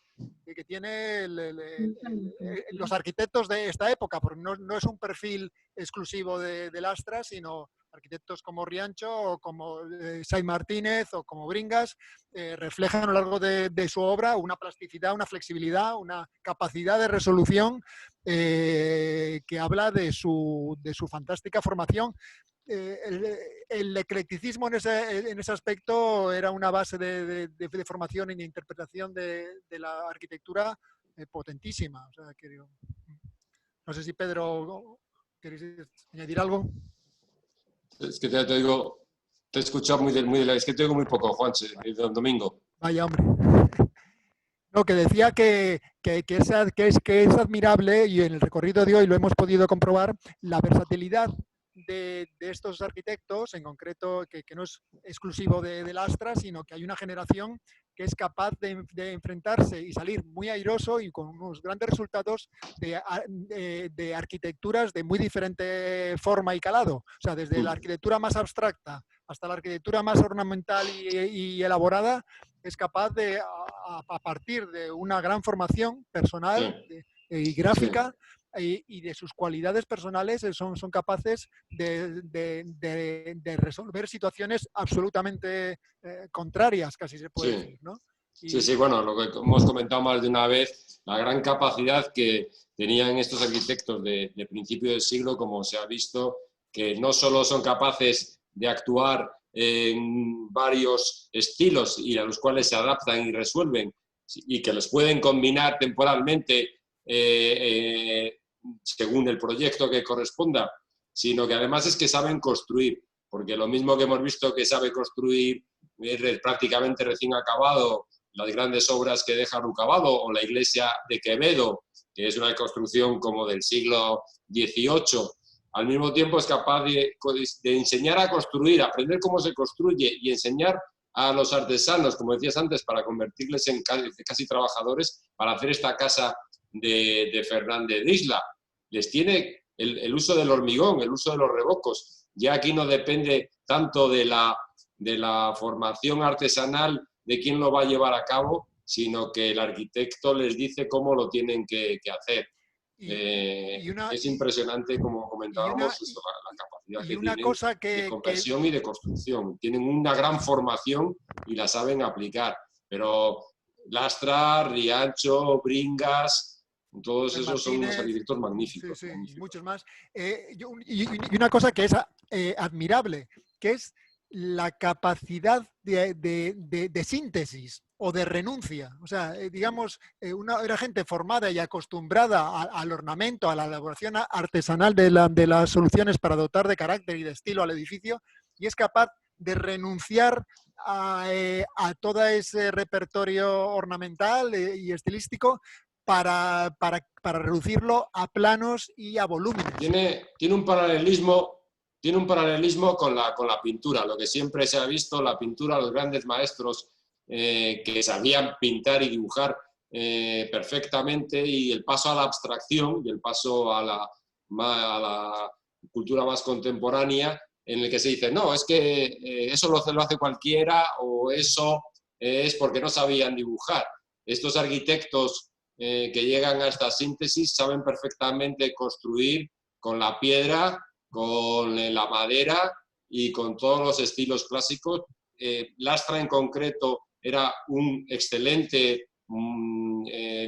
los arquitectos de esta época, porque no es un perfil exclusivo de Lastra, sino arquitectos como Riancho o como Say Martínez o como Bringas reflejan a lo largo de su obra una plasticidad, una flexibilidad, una capacidad de resolución que habla de su fantástica formación. El eclecticismo en ese aspecto era una base de formación y de interpretación de la arquitectura potentísima. O sea, no sé si Pedro, ¿queréis añadir algo? Es que te digo, te he escuchado es que te digo muy poco, Juanche, don Domingo. Vaya, hombre. No, que decía que es admirable, y en el recorrido de hoy lo hemos podido comprobar, la versatilidad de estos arquitectos, en concreto, que no es exclusivo de Lastra, sino que hay una generación que es capaz de enfrentarse y salir muy airoso y con unos grandes resultados de arquitecturas de muy diferente forma y calado. O sea, desde la arquitectura más abstracta hasta la arquitectura más ornamental y elaborada, es capaz de, a partir de una gran formación personal y gráfica, y de sus cualidades personales, son capaces de resolver situaciones absolutamente contrarias, casi se puede decir, ¿no? Sí, bueno, lo que hemos comentado más de una vez, la gran capacidad que tenían estos arquitectos de principio del siglo, como se ha visto, que no solo son capaces de actuar en varios estilos y a los cuales se adaptan y resuelven, y que los pueden combinar temporalmente según el proyecto que corresponda, sino que además es que saben construir, porque lo mismo que hemos visto que sabe construir prácticamente recién acabado las grandes obras que deja Rucabado, o la iglesia de Quevedo, que es una construcción como del siglo XVIII, al mismo tiempo es capaz de enseñar a construir, aprender cómo se construye y enseñar a los artesanos, como decías antes, para convertirles en casi trabajadores, para hacer esta casa de Fernández de Isla. Les tiene el uso del hormigón, el uso de los revocos. Ya aquí no depende tanto de la formación artesanal de quién lo va a llevar a cabo, sino que el arquitecto les dice cómo lo tienen que hacer. Es impresionante, como comentábamos, la capacidad que tienen de conversión y de construcción. Tienen una gran formación y la saben aplicar, pero Lastra, Riancho, Bringas, Todos esos son unos Martínez, arquitectos magníficos. sí, magníficos. y muchos más. Y una cosa que es admirable, que es la capacidad de síntesis o de renuncia. O sea, digamos, era gente formada y acostumbrada al ornamento, a la elaboración artesanal de las soluciones para dotar de carácter y de estilo al edificio, y es capaz de renunciar a todo ese repertorio ornamental y estilístico para reducirlo a planos y a volúmenes. Tiene un paralelismo con la pintura, lo que siempre se ha visto, la pintura, los grandes maestros que sabían pintar y dibujar perfectamente, y el paso a la abstracción y el paso a la cultura más contemporánea, en el que se dice, no, es que eso lo hace cualquiera, o eso es porque no sabían dibujar. Estos arquitectos que llegan a esta síntesis saben perfectamente construir con la piedra, con la madera y con todos los estilos clásicos. Lastra en concreto era un excelente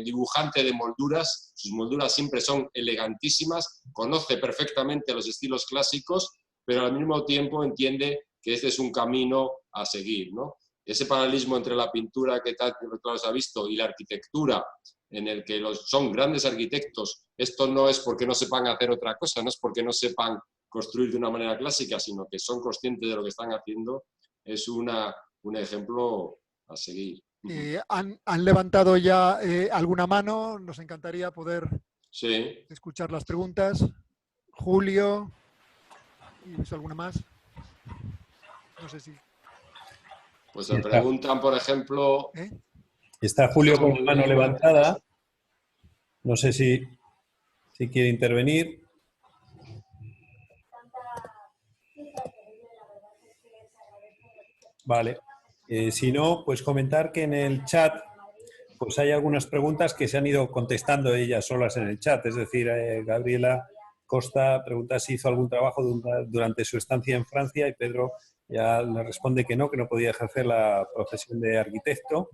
dibujante de molduras, sus molduras siempre son elegantísimas, conoce perfectamente los estilos clásicos, pero al mismo tiempo entiende que este es un camino a seguir, ¿no? Ese paralelismo entre la pintura que claro se ha visto y la arquitectura, en el que son grandes arquitectos, esto no es porque no sepan hacer otra cosa, no es porque no sepan construir de una manera clásica, sino que son conscientes de lo que están haciendo, es un ejemplo a seguir. ¿Han levantado ya alguna mano? Nos encantaría poder escuchar las preguntas. Julio, ¿y alguna más? No sé si... Pues se preguntan, por ejemplo... Está Julio con la mano levantada. No sé si quiere intervenir. Vale. Si no, pues comentar que en el chat pues hay algunas preguntas que se han ido contestando ellas solas en el chat. Es decir, Gabriela Costa pregunta si hizo algún trabajo durante su estancia en Francia, y Pedro ya le responde que no podía ejercer la profesión de arquitecto.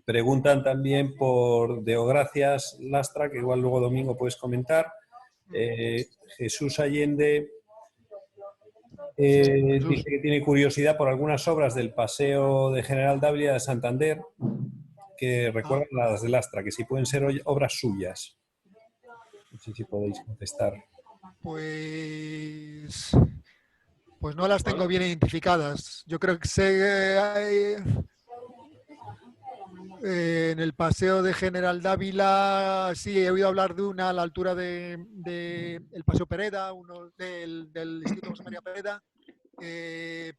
Preguntan también por Deogracias Lastra, que igual luego Domingo puedes comentar. Jesús Allende dice que tiene curiosidad por algunas obras del Paseo de General Dávila de Santander que recuerdan a las de Lastra, que si pueden ser obras suyas. No sé si podéis contestar. Pues no las tengo bien identificadas. Yo creo que sé... en el Paseo de General Dávila, sí, he oído hablar de una a la altura del Paseo Pereda, uno del Instituto José María Pereda,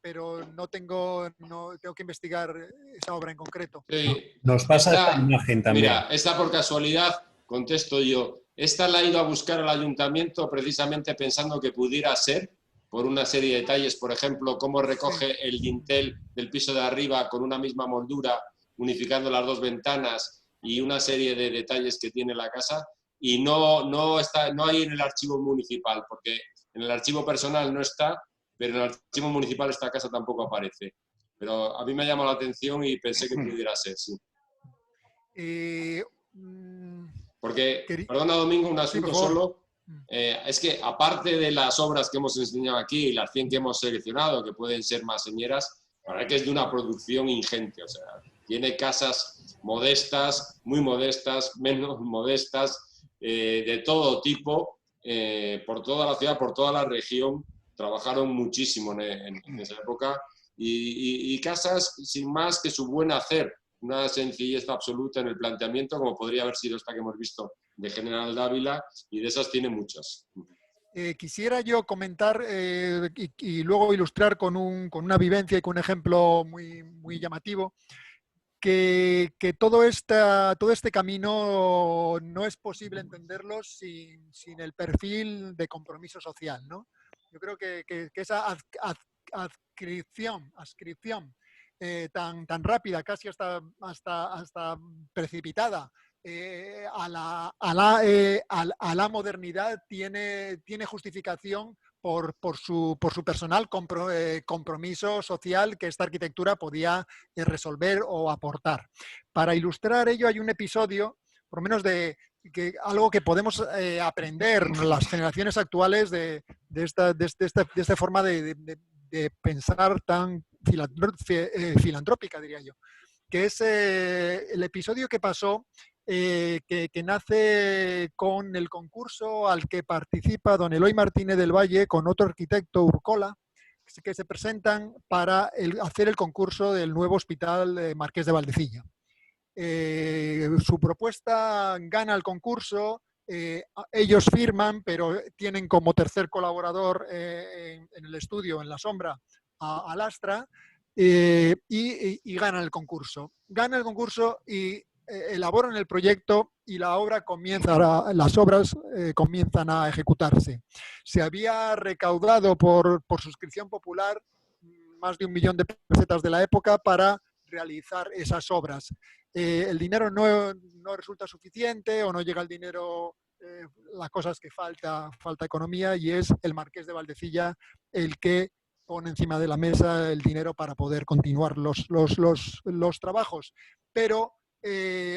pero tengo que investigar esa obra en concreto. Sí. Nos pasa esta imagen también. Mira, esta por casualidad, contesto yo, esta la he ido a buscar al ayuntamiento precisamente pensando que pudiera ser, por una serie de detalles, por ejemplo, cómo recoge el dintel del piso de arriba con una misma moldura, unificando las dos ventanas, y una serie de detalles que tiene la casa, y no hay en el archivo municipal, porque en el archivo personal no está, pero en el archivo municipal esta casa tampoco aparece. Pero a mí me ha llamado la atención y pensé que pudiera ser, sí. Porque, perdona Domingo, un asunto solo, es que aparte de las obras que hemos enseñado aquí y las 100 que hemos seleccionado, que pueden ser más señeras, la verdad que es de una producción ingente, o sea, tiene casas modestas, muy modestas, menos modestas, de todo tipo, por toda la ciudad, por toda la región. Trabajaron muchísimo en esa época, y casas sin más que su buen hacer, una sencillez absoluta en el planteamiento, como podría haber sido esta que hemos visto de General Dávila, y de esas tiene muchas. Quisiera yo comentar y luego ilustrar con una vivencia y con un ejemplo muy llamativo, que todo este camino no es posible entenderlo sin el perfil de compromiso social, ¿no? Yo creo que esa adscripción tan rápida, casi hasta precipitada, a la modernidad tiene justificación por su personal compromiso social que esta arquitectura podía resolver o aportar. Para ilustrar ello hay un episodio por lo menos algo que podemos aprender las generaciones actuales de esta forma de pensar tan filantrópica, diría yo, que es el episodio que pasó, que nace con el concurso al que participa don Eloy Martínez del Valle con otro arquitecto, Urcola, que se presentan para hacer el concurso del nuevo hospital Marqués de Valdecilla. Su propuesta gana el concurso, ellos firman, pero tienen como tercer colaborador en el estudio, en la sombra, a Lastra, y ganan el concurso. Ganan el concurso y elaboran el proyecto y las obras comienzan a ejecutarse. Se había recaudado por suscripción popular más de 1 millón de pesetas de la época para realizar esas obras. El dinero no resulta suficiente o no llega el dinero, la cosa es que falta economía, y es el Marqués de Valdecilla el que pone encima de la mesa el dinero para poder continuar los trabajos. Pero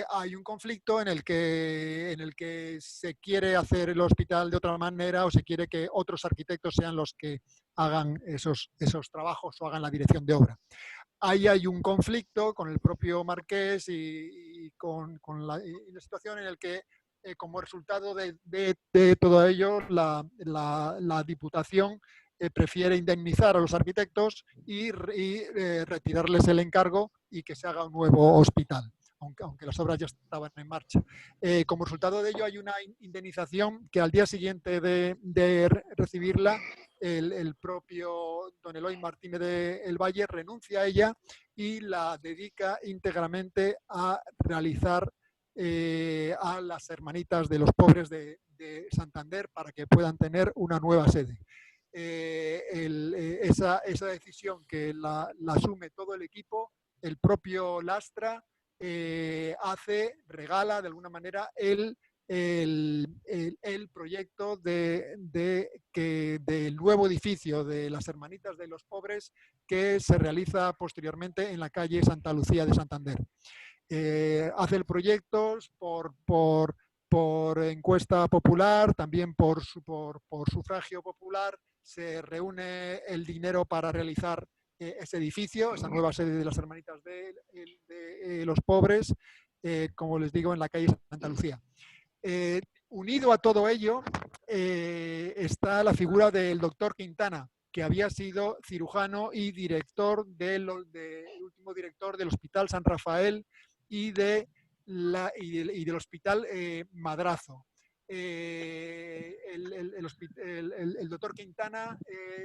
hay un conflicto en el que se quiere hacer el hospital de otra manera, o se quiere que otros arquitectos sean los que hagan esos trabajos o hagan la dirección de obra. Ahí hay un conflicto con el propio Marqués y con la situación en la que, como resultado de todo ello, la Diputación prefiere indemnizar a los arquitectos y retirarles el encargo y que se haga un nuevo hospital, aunque las obras ya estaban en marcha. Como resultado de ello, hay una indemnización que al día siguiente de recibirla, el propio don Eloy Martínez del Valle renuncia a ella y la dedica íntegramente a realizar a las hermanitas de los pobres de Santander para que puedan tener una nueva sede. Esa decisión que la asume todo el equipo, el propio Lastra regala de alguna manera el proyecto del nuevo edificio de las Hermanitas de los Pobres, que se realiza posteriormente en la calle Santa Lucía de Santander. Hace el proyecto por encuesta popular, también por sufragio popular. Se reúne el dinero para realizar ese edificio, esa nueva sede de las Hermanitas de los Pobres, como les digo, en la calle Santa Lucía. Unido a todo ello está la figura del doctor Quintana, que había sido cirujano y último director del Hospital San Rafael y del Hospital Madrazo. El doctor Quintana,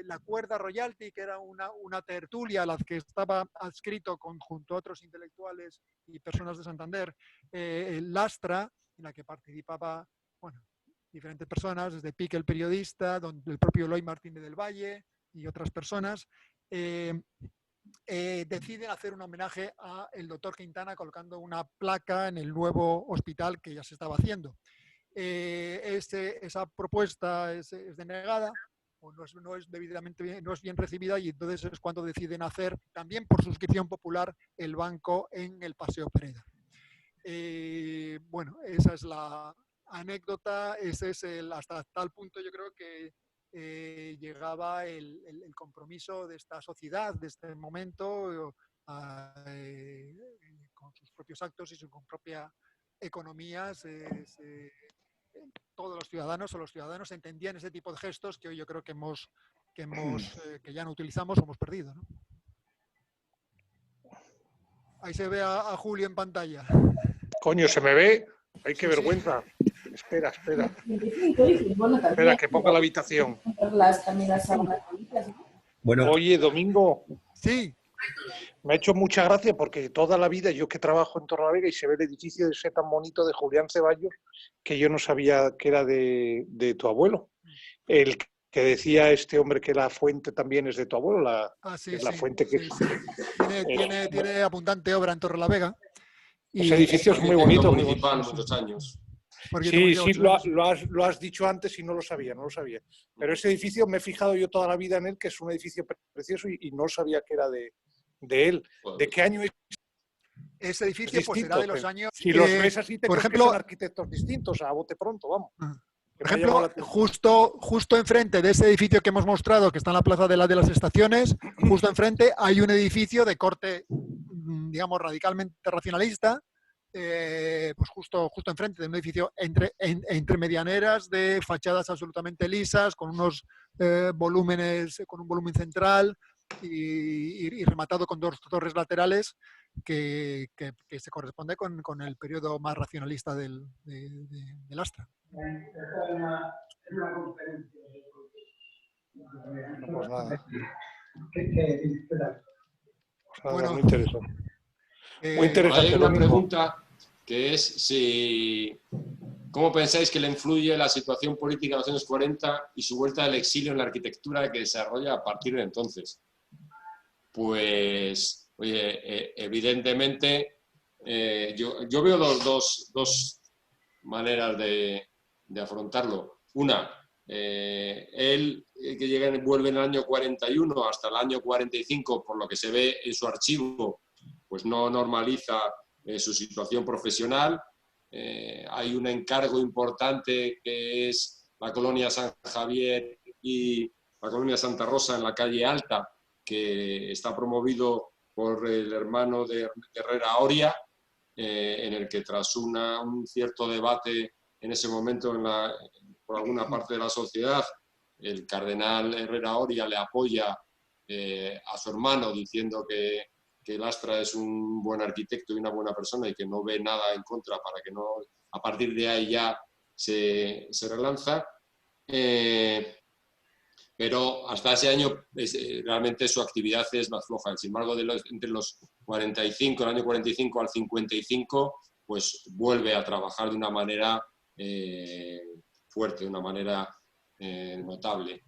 la cuerda royalty, que era una tertulia a la que estaba adscrito junto a otros intelectuales y personas de Santander, el Lastra, en la que participaban diferentes personas, desde Pique el periodista, el propio Eloy Martínez del Valle y otras personas, deciden hacer un homenaje al doctor Quintana colocando una placa en el nuevo hospital que ya se estaba haciendo. Esa propuesta es denegada, o no es bien recibida, y entonces es cuando deciden hacer, también por suscripción popular, el banco en el Paseo Pereda. Bueno, esa es la anécdota, hasta tal punto yo creo que llegaba el compromiso de esta sociedad, de este momento, con sus propios actos y su propia economía. Todos los ciudadanos entendían ese tipo de gestos que hoy yo creo que ya no utilizamos o hemos perdido, ¿no? Ahí se ve a Julio en pantalla. Coño, ¿se me ve? ¡Ay, qué vergüenza! Sí. Espera. Espera, que ponga la habitación. Bueno. Oye, Domingo. Sí. Me ha hecho mucha gracia porque toda la vida yo que trabajo en Torrelavega y se ve el edificio ese tan bonito de Julián Ceballos, que yo no sabía que era de tu abuelo. El que decía este hombre que la fuente también es de tu abuelo, la fuente que... Sí. Tiene abundante obra en Torrelavega. Ese edificio es muy bonito. Municipal, muchos años. Sí, lo has dicho antes y no lo sabía. Pero ese edificio me he fijado yo toda la vida en él, que es un edificio precioso y no sabía que era de él. ¿De qué año es? Ese edificio pues será de los años... Si los ves así, te por crees ejemplo, que son arquitectos distintos, a bote pronto, vamos. Por ejemplo, justo enfrente de ese edificio que hemos mostrado, que está en la plaza de las estaciones, justo enfrente hay un edificio de corte, digamos, radicalmente racionalista, pues justo enfrente de un edificio entre medianeras de fachadas absolutamente lisas, con unos volúmenes, con un volumen central y rematado con dos torres laterales que se corresponde con el periodo más racionalista del Astra. Pues nada. Bueno, muy interesante. Muy interesante. Hay una pregunta que es si... ¿Cómo pensáis que le influye la situación política de los años 40 y su vuelta del exilio en la arquitectura que desarrolla a partir de entonces? Pues, oye, evidentemente, yo veo dos maneras de afrontarlo. Una, él que vuelve en el año 41 hasta el año 45, por lo que se ve en su archivo, pues no normaliza su situación profesional. Hay un encargo importante que es la colonia San Javier y la colonia Santa Rosa en la calle Alta, que está promovido por el hermano de Herrera Oria, en el que tras un cierto debate en ese momento por alguna parte de la sociedad, el cardenal Herrera Oria le apoya a su hermano diciendo que Lastra es un buen arquitecto y una buena persona y que no ve nada en contra para que no, a partir de ahí ya se relanza. Pero hasta ese año realmente su actividad es más floja. Sin embargo, entre los 45, el año 45 al 55, pues vuelve a trabajar de una manera fuerte, de una manera notable.